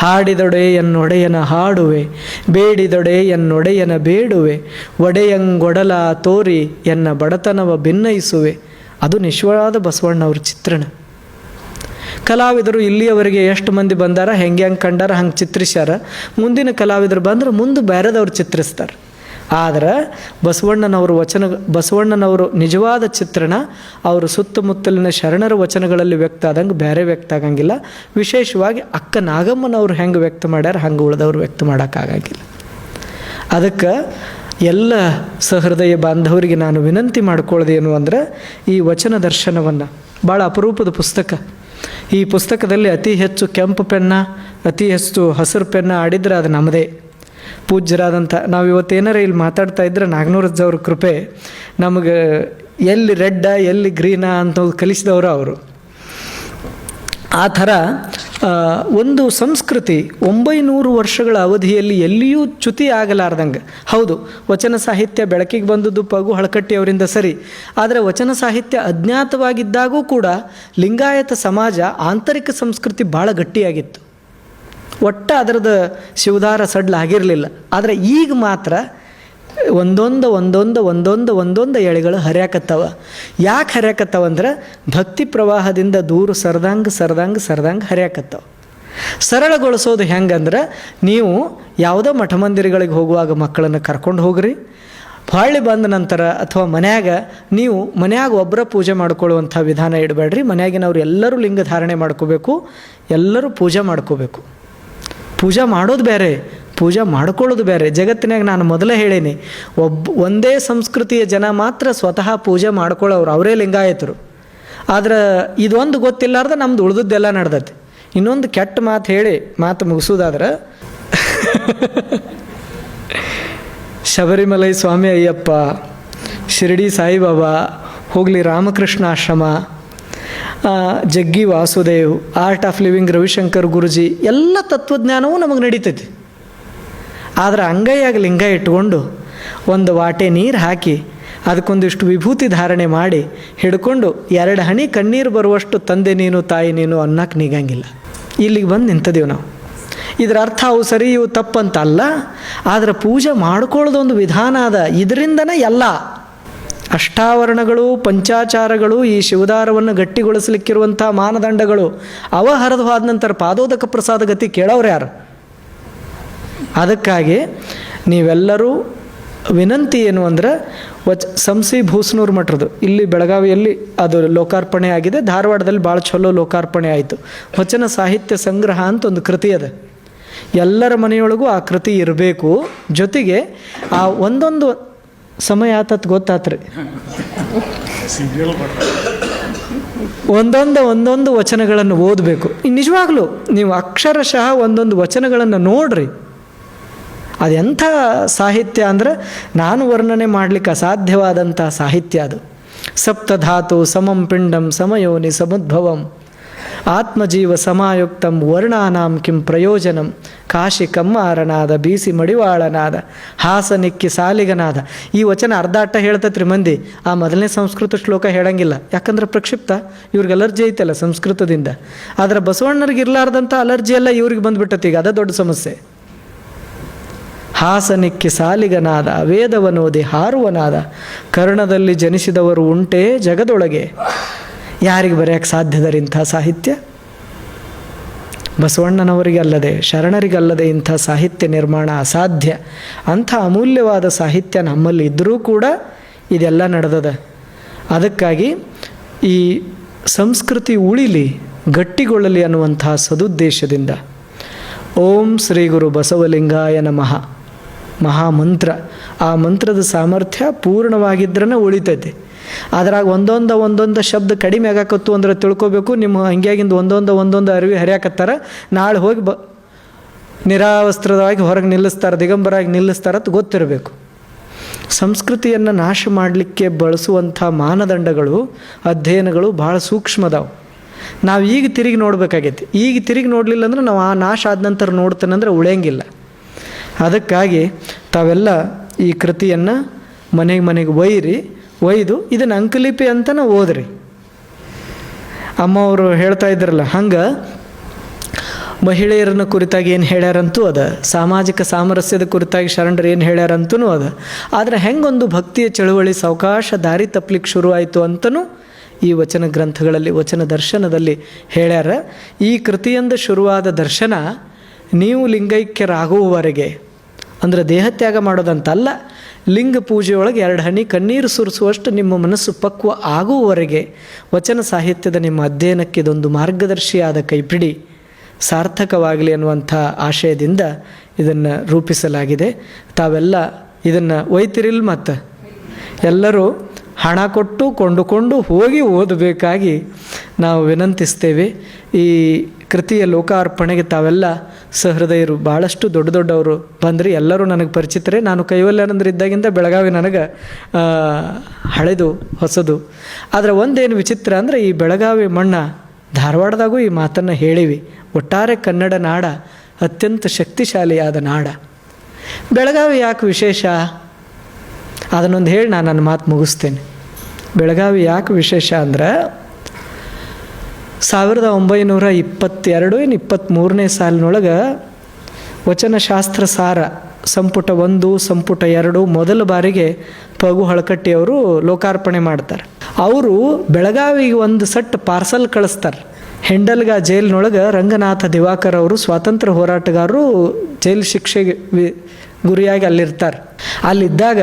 ಹಾಡಿದೊಡೆ ಎನ್ನೊಡೆಯನ ಹಾಡುವೆ, ಬೇಡಿದೊಡೆ ಎನ್ನೊಡೆಯನ ಬೇಡುವೆ, ಒಡೆಯಂಗೊಡಲ ತೋರಿ ಎನ್ನ ಬಡತನವ ಭಿನ್ನಯಿಸುವೆ. ಅದು ನಿಜವಾದ ಬಸವಣ್ಣವ್ರ ಚಿತ್ರಣ. ಕಲಾವಿದರು ಇಲ್ಲಿಯವರೆಗೆ ಎಷ್ಟು ಮಂದಿ ಬಂದಾರ, ಹೆಂಗೆ ಕಂಡಾರ ಹಂಗೆ ಚಿತ್ರಿಸ್ಯಾರ. ಮುಂದಿನ ಕಲಾವಿದರು ಬಂದ್ರೆ ಮುಂದೆ ಬೇರೆದವ್ರು ಚಿತ್ರಿಸ್ತಾರೆ. ಆದರೆ ಬಸವಣ್ಣನವರು ನಿಜವಾದ ಚಿತ್ರಣ ಅವರು ಸುತ್ತಮುತ್ತಲಿನ ಶರಣರ ವಚನಗಳಲ್ಲಿ ವ್ಯಕ್ತ ಆದಂಗೆ ಬೇರೆ ವ್ಯಕ್ತ ಆಗಂಗಿಲ್ಲ. ವಿಶೇಷವಾಗಿ ಅಕ್ಕ ನಾಗಮ್ಮನವ್ರು ಹೆಂಗೆ ವ್ಯಕ್ತ ಮಾಡ್ಯಾರ ಹಂಗೆ ಉಳಿದವ್ರು ವ್ಯಕ್ತ ಮಾಡೋಕ್ಕಾಗಂಗಿಲ್ಲ. ಅದಕ್ಕೆ ಎಲ್ಲ ಸಹೃದಯ ಬಾಂಧವರಿಗೆ ನಾನು ವಿನಂತಿ ಮಾಡ್ಕೊಳ್ಳೋದೇನು ಅಂದರೆ, ಈ ವಚನ ದರ್ಶನವನ್ನು ಭಾಳ ಅಪರೂಪದ ಪುಸ್ತಕ. ಈ ಪುಸ್ತಕದಲ್ಲಿ ಅತಿ ಹೆಚ್ಚು ಕೆಂಪು ಪೆನ್ನ, ಅತಿ ಹೆಚ್ಚು ಹಸಿರು ಪೆನ್ನ ಆಡಿದ್ರೆ ಅದು ನಮ್ಮದೇ. ಪೂಜ್ಯರಾದಂಥ ನಾವು ಇವತ್ತೇನಾರ ಇಲ್ಲಿ ಮಾತಾಡ್ತಾ ಇದ್ರೆ ನಾಗನೂರಜ್ಜವ್ರ ಕೃಪೆ. ನಮಗೆ ಎಲ್ಲಿ ರೆಡ್ಡ ಎಲ್ಲಿ ಗ್ರೀನಾ ಅಂತ ಕಲಿಸಿದವರು ಅವರು. ಆ ಥರ ಒಂದು ಸಂಸ್ಕೃತಿ 900 ವರ್ಷಗಳ ಅವಧಿಯಲ್ಲಿ ಎಲ್ಲಿಯೂ ಚ್ಯುತಿ ಆಗಲಾರ್ದಂಗೆ. ಹೌದು, ವಚನ ಸಾಹಿತ್ಯ ಬೆಳಕಿಗೆ ಬಂದದ್ದು ಪಗು ಹಳಕಟ್ಟಿಯವರಿಂದ ಸರಿ. ಆದರೆ ವಚನ ಸಾಹಿತ್ಯ ಅಜ್ಞಾತವಾಗಿದ್ದಾಗೂ ಕೂಡ ಲಿಂಗಾಯತ ಸಮಾಜ ಆಂತರಿಕ ಸಂಸ್ಕೃತಿ ಭಾಳ ಗಟ್ಟಿಯಾಗಿತ್ತು. ಅದರದ್ದು ಶಿವದಾರ ಸಡ್ಲ ಆಗಿರಲಿಲ್ಲ. ಆದರೆ ಈಗ ಮಾತ್ರ ಒಂದೊಂದು ಎಳೆಗಳು ಹರಿಯಾಕತ್ತವ. ಯಾಕೆ ಹರಿಯಾಕತ್ತವ ಅಂದ್ರೆ, ಭಕ್ತಿ ಪ್ರವಾಹದಿಂದ ದೂರ ಸರ್ದಂಗೆ ಹರಿಯಾಕತ್ತವ. ಸರಳಗೊಳಿಸೋದು ಹೆಂಗಂದ್ರೆ, ನೀವು ಯಾವುದೋ ಮಠ ಮಂದಿರಗಳಿಗೆ ಹೋಗುವಾಗ ಮಕ್ಕಳನ್ನು ಕರ್ಕೊಂಡು ಹೋಗ್ರಿ. ಹೊಳ್ಳಿ ಬಂದ ನಂತರ ಅಥವಾ ಮನ್ಯಾಗ ಒಬ್ಬರ ಪೂಜೆ ಮಾಡ್ಕೊಳ್ಳುವಂಥ ವಿಧಾನ ಇಡಬೇಡ್ರಿ. ಮನ್ಯಾಗಿನವ್ರು ಎಲ್ಲರೂ ಲಿಂಗ ಧಾರಣೆ ಮಾಡ್ಕೋಬೇಕು, ಎಲ್ಲರೂ ಪೂಜೆ ಮಾಡ್ಕೋಬೇಕು. ಪೂಜೆ ಮಾಡೋದು ಬೇರೆ, ಪೂಜೆ ಮಾಡ್ಕೊಳ್ಳೋದು ಬೇರೆ. ಜಗತ್ತಿನಾಗ ನಾನು ಮೊದಲೇ ಹೇಳೀನಿ, ಒಂದೇ ಸಂಸ್ಕೃತಿಯ ಜನ ಮಾತ್ರ ಸ್ವತಃ ಪೂಜೆ ಮಾಡ್ಕೊಳ್ಳೋರು, ಅವರೇ ಲಿಂಗಾಯತರು. ಆದ್ರೆ ಇದೊಂದು ಗೊತ್ತಿಲ್ಲಾರ್ದ ನಮ್ದು ಉಳಿದದ್ದೆಲ್ಲ ನಡೆದೈತಿ. ಇನ್ನೊಂದು ಕೆಟ್ಟ ಮಾತು ಹೇಳಿ ಮಾತು ಮುಗಿಸೋದಾದ್ರೆ, ಶಬರಿಮಲೈ ಸ್ವಾಮಿ ಅಯ್ಯಪ್ಪ, ಶಿರಡಿ ಸಾಯಿಬಾಬಾ, ಹೋಗಲಿ Ramakrishna Ashram, Jaggi Vasudev, Art of Living Ravishankar Guruji, ಎಲ್ಲ ತತ್ವಜ್ಞಾನವೂ ನಮಗೆ ನಡೀತೈತಿ. ಆದರೆ ಅಂಗೈಯಾಗಿ ಲಿಂಗ ಇಟ್ಕೊಂಡು ಒಂದು ವಾಟೆ ನೀರು ಹಾಕಿ ಅದಕ್ಕೊಂದಿಷ್ಟು ವಿಭೂತಿ ಧಾರಣೆ ಮಾಡಿ ಹಿಡ್ಕೊಂಡು 2 ಹನಿ ಕಣ್ಣೀರು ಬರುವಷ್ಟು ತಂದೆ ನೀನು ತಾಯಿ ನೀನು ಅನ್ನಕ್ಕೆ ನಿಗಂಗಿಲ್ಲ. ಇಲ್ಲಿಗೆ ಬಂದು ನಿಂತದೇವು ನಾವು. ಇದರ ಅರ್ಥ ಅವು ಸರಿ ಇವು ತಪ್ಪಂತ ಅಲ್ಲ, ಆದರೆ ಪೂಜೆ ಮಾಡ್ಕೊಳ್ಳೋದೊಂದು ವಿಧಾನ ಅದ. ಇದರಿಂದನೇ ಎಲ್ಲ ಅಷ್ಟಾವರಣಗಳು, ಪಂಚಾಚಾರಗಳು, ಈ ಶಿವದಾರವನ್ನು ಗಟ್ಟಿಗೊಳಿಸಲಿಕ್ಕಿರುವಂಥ ಮಾನದಂಡಗಳು ಅವ ಹರಿದು ಹೋದ ನಂತರ ಪಾದೋದಕ ಪ್ರಸಾದ ಗತಿ ಕೇಳೋರು ಯಾರು? ಅದಕ್ಕಾಗಿ ನೀವೆಲ್ಲರೂ ವಿನಂತಿ ಏನು ಅಂದ್ರೆ, ಸಂಸಿ ಭೂಸನೂರು ಮಠದ್ದು ಇಲ್ಲಿ ಬೆಳಗಾವಿಯಲ್ಲಿ ಅದು ಲೋಕಾರ್ಪಣೆ ಆಗಿದೆ. ಧಾರವಾಡದಲ್ಲಿ ಭಾಳ ಚಲೋ ಲೋಕಾರ್ಪಣೆ ಆಯಿತು. ವಚನ ಸಾಹಿತ್ಯ ಸಂಗ್ರಹ ಅಂತ ಒಂದು ಕೃತಿ ಅದ. ಎಲ್ಲರ ಮನೆಯೊಳಗೂ ಆ ಕೃತಿ ಇರಬೇಕು. ಜೊತೆಗೆ ಆ ಒಂದೊಂದು ಸಮಯ ಆತತ್ ಗೊತ್ತಾತ್ರಿ, ಒಂದೊಂದು ವಚನಗಳನ್ನು ಓದಬೇಕು. ನಿಜವಾಗ್ಲೂ ನೀವು ಅಕ್ಷರಶಃ ಒಂದೊಂದು ವಚನಗಳನ್ನು ನೋಡ್ರಿ. ಅದೆಂಥ ಸಾಹಿತ್ಯ ಅಂದರೆ ನಾನು ವರ್ಣನೆ ಮಾಡಲಿಕ್ಕೆ ಅಸಾಧ್ಯವಾದಂಥ ಸಾಹಿತ್ಯ ಅದು. ಸಪ್ತಧಾತು ಸಮಂ ಪಿಂಡಂ ಸಮಯೋನಿ ಸಮುದ್ಭವಂ ಆತ್ಮಜೀವ ಸಮಾಯುಕ್ತಂ ವರ್ಣಾನಾಂ ಕಿಂ ಪ್ರಯೋಜನಂ ಕಾಶಿ ಕಮ್ಮಾರನಾದ ಬೀಸಿ ಮಡಿವಾಳನಾದ ಹಾಸನಿಕ್ಕಿ ಸಾಲಿಗನಾದ. ಈ ವಚನ ಅರ್ಧಾಟ ಹೇಳ್ತತ್ರಿ ಮಂದಿ. ಆ ಮೊದಲನೇ ಸಂಸ್ಕೃತ ಶ್ಲೋಕ ಹೇಳಂಗಿಲ್ಲ, ಯಾಕಂದ್ರೆ ಪ್ರಕ್ಷಿಪ್ತ. ಇವ್ರಿಗೆ ಅಲರ್ಜಿ ಐತಲ್ಲ ಸಂಸ್ಕೃತದಿಂದ. ಆದರೆ ಬಸವಣ್ಣರಿಗೆ ಇರಲಾರ್ದಂಥ ಅಲರ್ಜಿ ಎಲ್ಲ ಇವ್ರಿಗೆ ಬಂದ್ಬಿಟ್ಟತಿ. ಈಗ ಅದ ದೊಡ್ಡ ಸಮಸ್ಯೆ. ಹಾಸನಿಕ್ಕಿ ಸಾಲಿಗನಾದ ವೇದವನೋದಿ ಹಾರುವನಾದ ಕರ್ಣದಲ್ಲಿ ಜನಿಸಿದವರು ಉಂಟೇ ಜಗದೊಳಗೆ. ಯಾರಿಗೆ ಬರೆಯೋಕ್ಕೆ ಸಾಧ್ಯದರಿಂಥ ಸಾಹಿತ್ಯ? ಬಸವಣ್ಣನವರಿಗೆ ಅಲ್ಲದೆ, ಶರಣರಿಗಲ್ಲದೆ ಇಂಥ ಸಾಹಿತ್ಯ ನಿರ್ಮಾಣ ಅಸಾಧ್ಯ. ಅಂಥ ಅಮೂಲ್ಯವಾದ ಸಾಹಿತ್ಯ ನಮ್ಮಲ್ಲಿ ಇದ್ದರೂ ಕೂಡ ಇದೆಲ್ಲ ನಡೆದದ. ಅದಕ್ಕಾಗಿ ಈ ಸಂಸ್ಕೃತಿ ಉಳಿಲಿ, ಗಟ್ಟಿಗೊಳ್ಳಲಿ ಅನ್ನುವಂಥ ಸದುದ್ದೇಶದಿಂದ ಓಂ ಶ್ರೀ ಗುರು ಬಸವಲಿಂಗಾಯ ನಮಃ ಮಹಾಮಂತ್ರ. ಆ ಮಂತ್ರದ ಸಾಮರ್ಥ್ಯ ಪೂರ್ಣವಾಗಿದ್ರೇ ಉಳಿತೈತಿ. ಅದ್ರಾಗ ಒಂದೊಂದು ಶಬ್ದ ಕಡಿಮೆ ಆಗಾಕತ್ತು ಅಂದ್ರೆ ತಿಳ್ಕೊಬೇಕು. ನಿಮ್ಮ ಹಂಗ್ಯಾಗಿಂದ ಒಂದೊಂದು ಅರಿವಿ ಹರಿಯಾಕತ್ತಾರ, ನಾಳೆ ಹೋಗಿ ನಿರಾವಸ್ತ್ರವಾಗಿ ಹೊರಗೆ ನಿಲ್ಲಿಸ್ತಾರೆ, ದಿಗಂಬರಾಗಿ ನಿಲ್ಲಿಸ್ತಾರೆ ಅಂತ ಗೊತ್ತಿರಬೇಕು. ಸಂಸ್ಕೃತಿಯನ್ನು ನಾಶ ಮಾಡಲಿಕ್ಕೆ ಬಳಸುವಂಥ ಮಾನದಂಡಗಳು, ಅಧ್ಯಯನಗಳು ಭಾಳ ಸೂಕ್ಷ್ಮದಾವು. ನಾವು ಈಗ ತಿರುಗಿ ನೋಡಬೇಕಾಗೈತಿ. ಈಗ ತಿರುಗಿ ನೋಡಲಿಲ್ಲ ಅಂದ್ರೆ ನಾವು ಆ ನಾಶ ಆದ ನಂತರ ನೋಡ್ತೇನೆಂದ್ರೆ ಉಳಿಯಂಗಿಲ್ಲ. ಅದಕ್ಕಾಗಿ ತಾವೆಲ್ಲ ಈ ಕೃತಿಯನ್ನು ಮನೆಗೆ ಒಯ್ದು ಇದನ್ನು ಅಂಕಲಿಪಿ ಅಂತಲೇ ಓದ್ರಿ. ಅಮ್ಮ ಅವರು ಹೇಳ್ತಾ ಇದ್ರಲ್ಲ, ಹಂಗೆ ಮಹಿಳೆಯರನ್ನ ಕುರಿತಾಗಿ ಏನು ಹೇಳ್ಯಾರಂತೂ ಅದ, ಸಾಮಾಜಿಕ ಸಾಮರಸ್ಯದ ಕುರಿತಾಗಿ ಶರಣರು ಏನು ಹೇಳ್ಯಾರಂತೂ ಅದ. ಆದರೆ ಹೆಂಗೊಂದು ಭಕ್ತಿಯ ಚಳುವಳಿ ಸಾವಕಾಶ ದಾರಿ ತಪ್ಪಲಿಕ್ಕೆ ಶುರುವಾಯಿತು ಅಂತಲೂ ಈ ವಚನ ಗ್ರಂಥಗಳಲ್ಲಿ, ವಚನ ದರ್ಶನದಲ್ಲಿ ಹೇಳ್ಯಾರ. ಈ ಕೃತಿಯಿಂದ ಶುರುವಾದ ದರ್ಶನ ನೀವು ಲಿಂಗೈಕ್ಯರಾಗುವವರೆಗೆ, ಅಂದರೆ ದೇಹತ್ಯಾಗ ಮಾಡೋದಂತಲ್ಲ, ಲಿಂಗ ಪೂಜೆಯೊಳಗೆ 2 ಹನಿ ಕಣ್ಣೀರು ಸುರಿಸುವಷ್ಟು ನಿಮ್ಮ ಮನಸ್ಸು ಪಕ್ವ ಆಗುವವರೆಗೆ ವಚನ ಸಾಹಿತ್ಯದ ನಿಮ್ಮ ಅಧ್ಯಯನಕ್ಕೆ ಇದೊಂದು ಮಾರ್ಗದರ್ಶಿಯಾದ ಕೈಪಿಡಿ ಸಾರ್ಥಕವಾಗಲಿ ಅನ್ನುವಂಥ ಆಶಯದಿಂದ ಇದನ್ನು ರೂಪಿಸಲಾಗಿದೆ. ತಾವೆಲ್ಲ ಇದನ್ನು ಒಯ್ತಿರಿಲ್, ಮತ್ತು ಎಲ್ಲರೂ ಹಣ ಕೊಟ್ಟು ಕೊಂಡುಕೊಂಡು ಹೋಗಿ ಓದಬೇಕಾಗಿ ನಾವು ವಿನಂತಿಸ್ತೇವೆ. ಈ ಕೃತಿಯ ಲೋಕಾರ್ಪಣೆಗೆ ತಾವೆಲ್ಲ ಸಹೃದಯರು, ಭಾಳಷ್ಟು ದೊಡ್ಡವರು ಬಂದ್ರಿ. ಎಲ್ಲರೂ ನನಗೆ ಪರಿಚಿತರೇ. ನಾನು ಕೈವಲ್ಯಾನಂದ್ರ ಇದ್ದಾಗಿಂದ ಬೆಳಗಾವಿ ನನಗೆ ಹಳೆದು ಹೊಸದು. ಆದರೆ ಒಂದೇನು ವಿಚಿತ್ರ ಅಂದರೆ, ಈ ಬೆಳಗಾವಿ ಮಣ್ಣ, ಧಾರವಾಡದಾಗೂ ಈ ಮಾತನ್ನು ಹೇಳಿವಿ, ಒಟ್ಟಾರೆ ಕನ್ನಡ ನಾಡ ಅತ್ಯಂತ ಶಕ್ತಿಶಾಲಿಯಾದ ನಾಡ. ಬೆಳಗಾವಿ ಯಾಕೆ ವಿಶೇಷ ಅದನ್ನೊಂದು ಹೇಳಿ ನಾನು ನನ್ನ ಮಾತು ಮುಗಿಸ್ತೇನೆ. ಬೆಳಗಾವಿ ಯಾಕೆ ವಿಶೇಷ ಅಂದ್ರೆ, 1922-23 ಸಾಲಿನೊಳಗೆ ವಚನಶಾಸ್ತ್ರ ಸಾರ ಸಂಪುಟ 1, ಸಂಪುಟ 2 ಮೊದಲ ಬಾರಿಗೆ ಪಗು ಹಳಕಟ್ಟಿಯವರು ಲೋಕಾರ್ಪಣೆ ಮಾಡ್ತಾರೆ. ಅವರು ಬೆಳಗಾವಿಗೆ ಒಂದು ಸೆಟ್ ಪಾರ್ಸಲ್ ಕಳಿಸ್ತಾರೆ. ಹೆಂಡಲ್ಗಾ ಜೈಲಿನೊಳಗೆ ರಂಗನಾಥ ದಿವಾಕರ್ ಅವರು ಸ್ವಾತಂತ್ರ್ಯ ಹೋರಾಟಗಾರರು ಜೈಲು ಶಿಕ್ಷೆಗೆ ಗುರಿಯಾಗಿ ಅಲ್ಲಿರ್ತಾರೆ. ಅಲ್ಲಿದ್ದಾಗ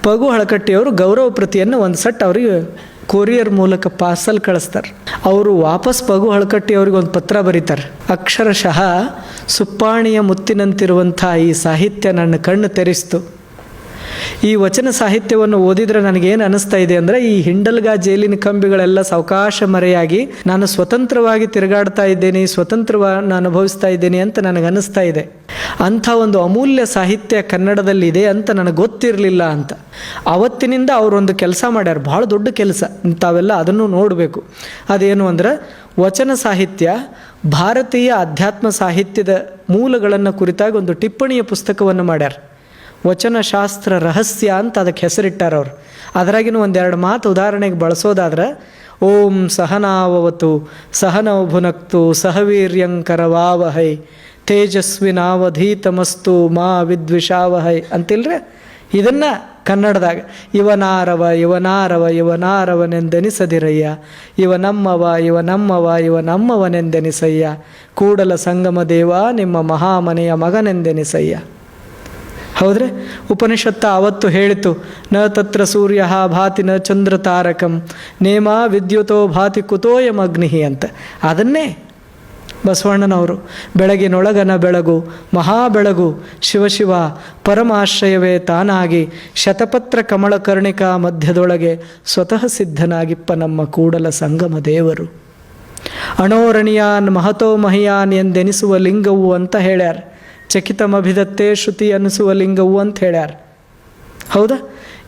ಪಗು ಹಳಕಟ್ಟಿಯವರು ಗೌರವ ಪ್ರತಿಯನ್ನು ಒಂದು ಸಟ್ ಅವರಿಗೆ ಕೊರಿಯರ್ ಮೂಲಕ ಪಾರ್ಸಲ್ ಕಳಿಸ್ತಾರೆ. ಅವರು ವಾಪಸ್ ಪಗು ಹಳಕಟ್ಟಿ ಅವ್ರಿಗೆ ಒಂದು ಪತ್ರ ಬರೀತಾರೆ. ಅಕ್ಷರಶಃ ಸುಪ್ಪಾಣಿಯ ಮುತ್ತಿನಂತಿರುವಂಥ ಈ ಸಾಹಿತ್ಯ ನನ್ನ ಕಣ್ಣು ತೆರೆಸಿತು. ಈ ವಚನ ಸಾಹಿತ್ಯವನ್ನು ಓದಿದರೆ ನನಗೇನು ಅನ್ನಿಸ್ತಾ ಇದೆ ಅಂದರೆ, ಈ ಹಿಂಡಲ್ಗಾ ಜೈಲಿನ ಕಂಬಿಗಳೆಲ್ಲ ಸಾವಕಾಶ ಮರೆಯಾಗಿ ನಾನು ಸ್ವತಂತ್ರವಾಗಿ ತಿರುಗಾಡ್ತಾ ಇದ್ದೇನೆ, ಸ್ವತಂತ್ರವನ್ನು ಅನುಭವಿಸ್ತಾ ಇದ್ದೇನೆ ಅಂತ ನನಗೆ ಅನ್ನಿಸ್ತಾ ಇದೆ. ಅಂಥ ಒಂದು ಅಮೂಲ್ಯ ಸಾಹಿತ್ಯ ಕನ್ನಡದಲ್ಲಿದೆ ಅಂತ ನನಗೆ ಗೊತ್ತಿರಲಿಲ್ಲ ಅಂತ. ಅವತ್ತಿನಿಂದ ಅವರೊಂದು ಕೆಲಸ ಮಾಡ್ಯಾರ, ಭಾಳ ದೊಡ್ಡ ಕೆಲಸ. ತಾವೆಲ್ಲ ಅದನ್ನು ನೋಡಬೇಕು. ಅದೇನು ಅಂದ್ರೆ, ವಚನ ಸಾಹಿತ್ಯ ಭಾರತೀಯ ಅಧ್ಯಾತ್ಮ ಸಾಹಿತ್ಯದ ಮೂಲಗಳನ್ನು ಕುರಿತಾಗಿ ಒಂದು ಟಿಪ್ಪಣಿಯ ಪುಸ್ತಕವನ್ನು ಮಾಡ್ಯಾರ. ವಚನಶಾಸ್ತ್ರ ರಹಸ್ಯ ಅಂತ ಅದಕ್ಕೆ ಹೆಸರಿಟ್ಟಾರ ಅವರು. ಅದರಾಗಿನೂ ಒಂದೆರಡು ಮಾತು ಉದಾಹರಣೆಗೆ ಬಳಸೋದಾದ್ರೆ, ಓಂ ಸಹನಾವವತು ಸಹನೌ ಭುನಕ್ತು ಸಹವೀರ್ಯಂಕರವಾವಹೈ ತೇಜಸ್ವಿನಾವಧೀತಮಸ್ತು ಮಾ ವಿದ್ವಿಷಾವಹೈ ಅಂತಿಲ್ರೆ. ಇದನ್ನು ಕನ್ನಡದಾಗ ಇವನಾರವನೆಂದೆನಿಸದಿರಯ್ಯ, ಇವನಮ್ಮವನೆಂದೆನಿಸಯ್ಯ, ಕೂಡಲ ಸಂಗಮ ದೇವ ನಿಮ್ಮ ಮಹಾಮನೆಯ ಮಗನೆಂದೆನಿಸಯ್ಯ. ಹೌದ್ರೆ, ಉಪನಿಷತ್ತ ಅವತ್ತು ಹೇಳಿತು, ನ ತತ್ರ ಸೂರ್ಯ ಭಾತಿ ನ ಚಂದ್ರ ತಾರಕಂ ನೇಮ ವಿದ್ಯುತೋ ಭಾತಿ ಕುತೋಯಮಗ್ನಿ ಅಂತ. ಅದನ್ನೇ ಬಸವಣ್ಣನವರು ಬೆಳಗಿನೊಳಗನ ಬೆಳಗು ಮಹಾಬೆಳಗು ಶಿವಶಿವ ಪರಮಾಶ್ರಯವೇ ತಾನಾಗಿ ಶತಪತ್ರ ಕಮಲ ಕರ್ಣಿಕಾ ಮಧ್ಯದೊಳಗೆ ಸ್ವತಃ ಸಿದ್ಧನಾಗಿಪ್ಪ ನಮ್ಮ ಕೂಡಲ ಸಂಗಮ ದೇವರು. ಅಣೋರಣೀಯಾನ್ ಮಹತೋ ಮಹಿಯಾನ್ ಎಂದೆನಿಸುವ ಲಿಂಗವು ಅಂತ ಹೇಳ್ಯಾರ. ಚಕಿತಮಭಿದತ್ತೆ ಶ್ರುತಿ ಅನ್ನಿಸುವ ಲಿಂಗವು ಅಂತ ಹೇಳ್ಯಾರ. ಹೌದಾ?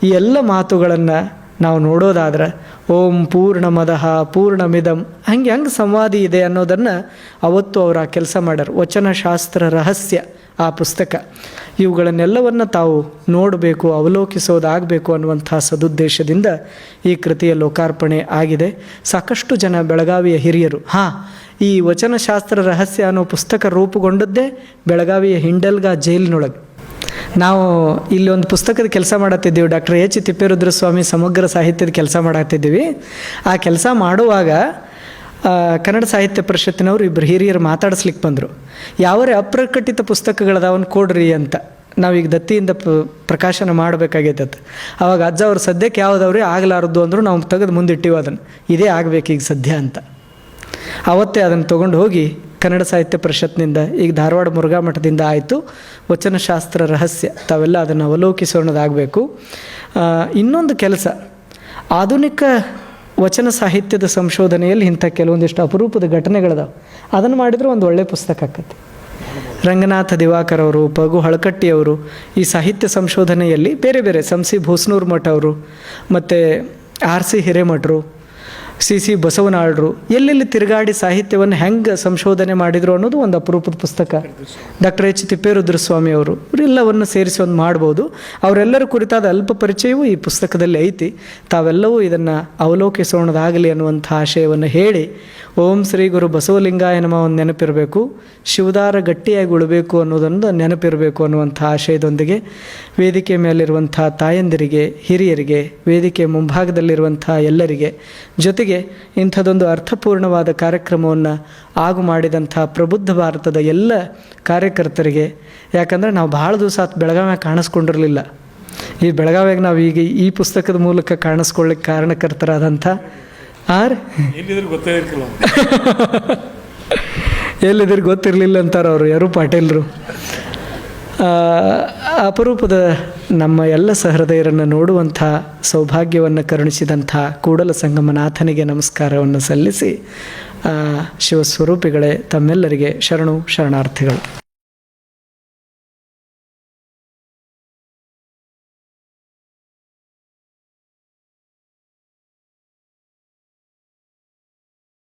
ಈ ಎಲ್ಲ ಮಾತುಗಳನ್ನು ನಾವು ನೋಡೋದಾದ್ರೆ, ಓಂ ಪೂರ್ಣಮದಃ ಪೂರ್ಣಮಿದಂ ಹೆಂಗೆ ಸಂವಾದಿ ಇದೆ ಅನ್ನೋದನ್ನು ಅವತ್ತು ಅವರು ಆ ಕೆಲಸ ಮಾಡ್ಯಾರ. ವಚನಶಾಸ್ತ್ರ ರಹಸ್ಯ ಆ ಪುಸ್ತಕ. ಇವುಗಳನ್ನೆಲ್ಲವನ್ನು ತಾವು ನೋಡಬೇಕು, ಅವಲೋಕಿಸೋದಾಗಬೇಕು ಅನ್ನುವಂಥ ಸದುದ್ದೇಶದಿಂದ ಈ ಕೃತಿಯ ಲೋಕಾರ್ಪಣೆ ಆಗಿದೆ. ಸಾಕಷ್ಟು ಜನ ಬೆಳಗಾವಿಯ ಹಿರಿಯರು, ಈ ವಚನಶಾಸ್ತ್ರ ರಹಸ್ಯ ಅನ್ನೋ ಪುಸ್ತಕ ರೂಪುಗೊಂಡದ್ದೇ ಬೆಳಗಾವಿಯ ಹಿಂಡಲ್ಗಾ ಜೈಲಿನೊಳಗೆ. ನಾವು ಇಲ್ಲಿ ಒಂದು ಪುಸ್ತಕದ ಕೆಲಸ ಮಾಡತ್ತಿದ್ದೀವಿ. ಡಾಕ್ಟರ್ ಎಚ್ ತಿಪ್ಪೇರುದ್ರಸ್ವಾಮಿ ಸಮಗ್ರ ಸಾಹಿತ್ಯದ ಕೆಲಸ ಮಾಡತ್ತಿದ್ದೀವಿ. ಆ ಕೆಲಸ ಮಾಡುವಾಗ ಕನ್ನಡ ಸಾಹಿತ್ಯ ಪರಿಷತ್ತಿನವರು ಇಬ್ಬರು ಹಿರಿಯರು ಮಾತಾಡಿಸ್ಲಿಕ್ಕೆ ಬಂದರು. ಯಾವರೇ ಅಪ್ರಕಟಿತ ಪುಸ್ತಕಗಳದಾವನ್ನ ಕೊಡ್ರಿ ಅಂತ. ನಾವೀಗ ದತ್ತಿಯಿಂದ ಪ್ರಕಾಶನ ಮಾಡಬೇಕಾಗೈತೆ. ಆವಾಗ ಅಜ್ಜ ಅವ್ರು ಸದ್ಯಕ್ಕೆ ಯಾವುದವ್ರಿ ಆಗಲಾರದು ಅಂದರು. ನಾವು ತೆಗೆದು ಮುಂದಿಟ್ಟಿವಿ ಅದನ್ನು, ಇದೇ ಆಗಬೇಕೀಗ ಸದ್ಯ ಅಂತ. ಅವತ್ತೇ ಅದನ್ನು ತೊಗೊಂಡು ಹೋಗಿ ಕನ್ನಡ ಸಾಹಿತ್ಯ ಪರಿಷತ್ನಿಂದ, ಈಗ ಧಾರವಾಡ ಮುರುಘಾ ಮಠದಿಂದ ಆಯಿತು, ವಚನಶಾಸ್ತ್ರ ರಹಸ್ಯ. ತಾವೆಲ್ಲ ಅದನ್ನು ಅವಲೋಕಿಸೋಣದಾಗಬೇಕು. ಇನ್ನೊಂದು ಕೆಲಸ, ಆಧುನಿಕ ವಚನ ಸಾಹಿತ್ಯದ ಸಂಶೋಧನೆಯಲ್ಲಿ ಇಂಥ ಕೆಲವೊಂದಿಷ್ಟು ಅಪರೂಪದ ಘಟನೆಗಳಿದಾವೆ. ಅದನ್ನು ಮಾಡಿದರೆ ಒಂದು ಒಳ್ಳೆಯ ಪುಸ್ತಕ ಆಕತ್ತೆ. ರಂಗನಾಥ ದಿವಾಕರ್ ಅವರು, ಪಗು ಹಳಕಟ್ಟಿಯವರು ಈ ಸಾಹಿತ್ಯ ಸಂಶೋಧನೆಯಲ್ಲಿ ಬೇರೆ ಬೇರೆ ಸಂಸಿ ಭೂಸ್ನೂರ್ ಮಠ ಅವರು, ಮತ್ತು RC ಹಿರೇಮಠರು, CC ಬಸವನಾಳರು ಎಲ್ಲೆಲ್ಲಿ ತಿರುಗಾಡಿ ಸಾಹಿತ್ಯವನ್ನು ಹೆಂಗೆ ಸಂಶೋಧನೆ ಮಾಡಿದರು ಅನ್ನೋದು ಒಂದು ಅಪರೂಪದ ಪುಸ್ತಕ. ಡಾಕ್ಟರ್ ಎಚ್ ತಿಪ್ಪೇರುದ್ರಸ್ವಾಮಿ ಅವರು ಇವರೆಲ್ಲವನ್ನು ಸೇರಿಸಿ ಒಂದು ಮಾಡ್ಬೋದು. ಅವರೆಲ್ಲರ ಕುರಿತಾದ ಅಲ್ಪ ಪರಿಚಯವೂ ಈ ಪುಸ್ತಕದಲ್ಲಿ ಐತಿ. ತಾವೆಲ್ಲವೂ ಇದನ್ನು ಅವಲೋಕಿಸೋಣದಾಗಲಿ ಅನ್ನುವಂಥ ಆಶಯವನ್ನು ಹೇಳಿ, ಓಂ ಶ್ರೀ ಗುರು ಬಸವಲಿಂಗಾಯ ನಮಃ ಒಂದು ನೆನಪಿರಬೇಕು, ಶಿವದಾರ ಗಟ್ಟಿಯಾಗಿ ಉಳಬೇಕು ಅನ್ನೋದೊಂದು ನೆನಪಿರಬೇಕು ಅನ್ನುವಂಥ ಆಶಯದೊಂದಿಗೆ ವೇದಿಕೆ ಮೇಲಿರುವಂಥ ತಾಯಂದಿರಿಗೆ, ಹಿರಿಯರಿಗೆ, ವೇದಿಕೆ ಮುಂಭಾಗದಲ್ಲಿರುವಂಥ ಎಲ್ಲರಿಗೆ, ಜೊತೆಗೆ ಇಂಥದ್ದೊಂದು ಅರ್ಥಪೂರ್ಣವಾದ ಕಾರ್ಯಕ್ರಮವನ್ನು ಆಗು ಮಾಡಿದಂಥ ಪ್ರಬುದ್ಧ ಭಾರತದ ಎಲ್ಲ ಕಾರ್ಯಕರ್ತರಿಗೆ, ಯಾಕಂದರೆ ನಾವು ಭಾಳ ದಿವಸ ಬೆಳಗಾವಿಯಾಗ ಕಾಣಿಸ್ಕೊಂಡಿರಲಿಲ್ಲ. ಈ ಬೆಳಗಾವಿಯಾಗ ನಾವು ಈಗ ಈ ಪುಸ್ತಕದ ಮೂಲಕ ಕಾಣಿಸ್ಕೊಳ್ಳಿಕ್ಕೆ ಕಾರಣಕರ್ತರಾದಂಥ ಎಲ್ಲಿದ್ರು ಗೊತ್ತಿರಲಿಲ್ಲ ಅಂತಾರೆ ಅವರು, ಯಾರು ಪಾಟೀಲರು. ಅಪರೂಪದ ನಮ್ಮ ಎಲ್ಲ ಸಹೃದಯರನ್ನು ನೋಡುವಂಥ ಸೌಭಾಗ್ಯವನ್ನು ಕರುಣಿಸಿದಂಥ ಕೂಡಲ ಸಂಗಮನಾಥನಿಗೆ ನಮಸ್ಕಾರವನ್ನು ಸಲ್ಲಿಸಿ, ಶಿವಸ್ವರೂಪಿಗಳೇ ತಮ್ಮೆಲ್ಲರಿಗೆ ಶರಣು ಶರಣಾರ್ಥಿಗಳು.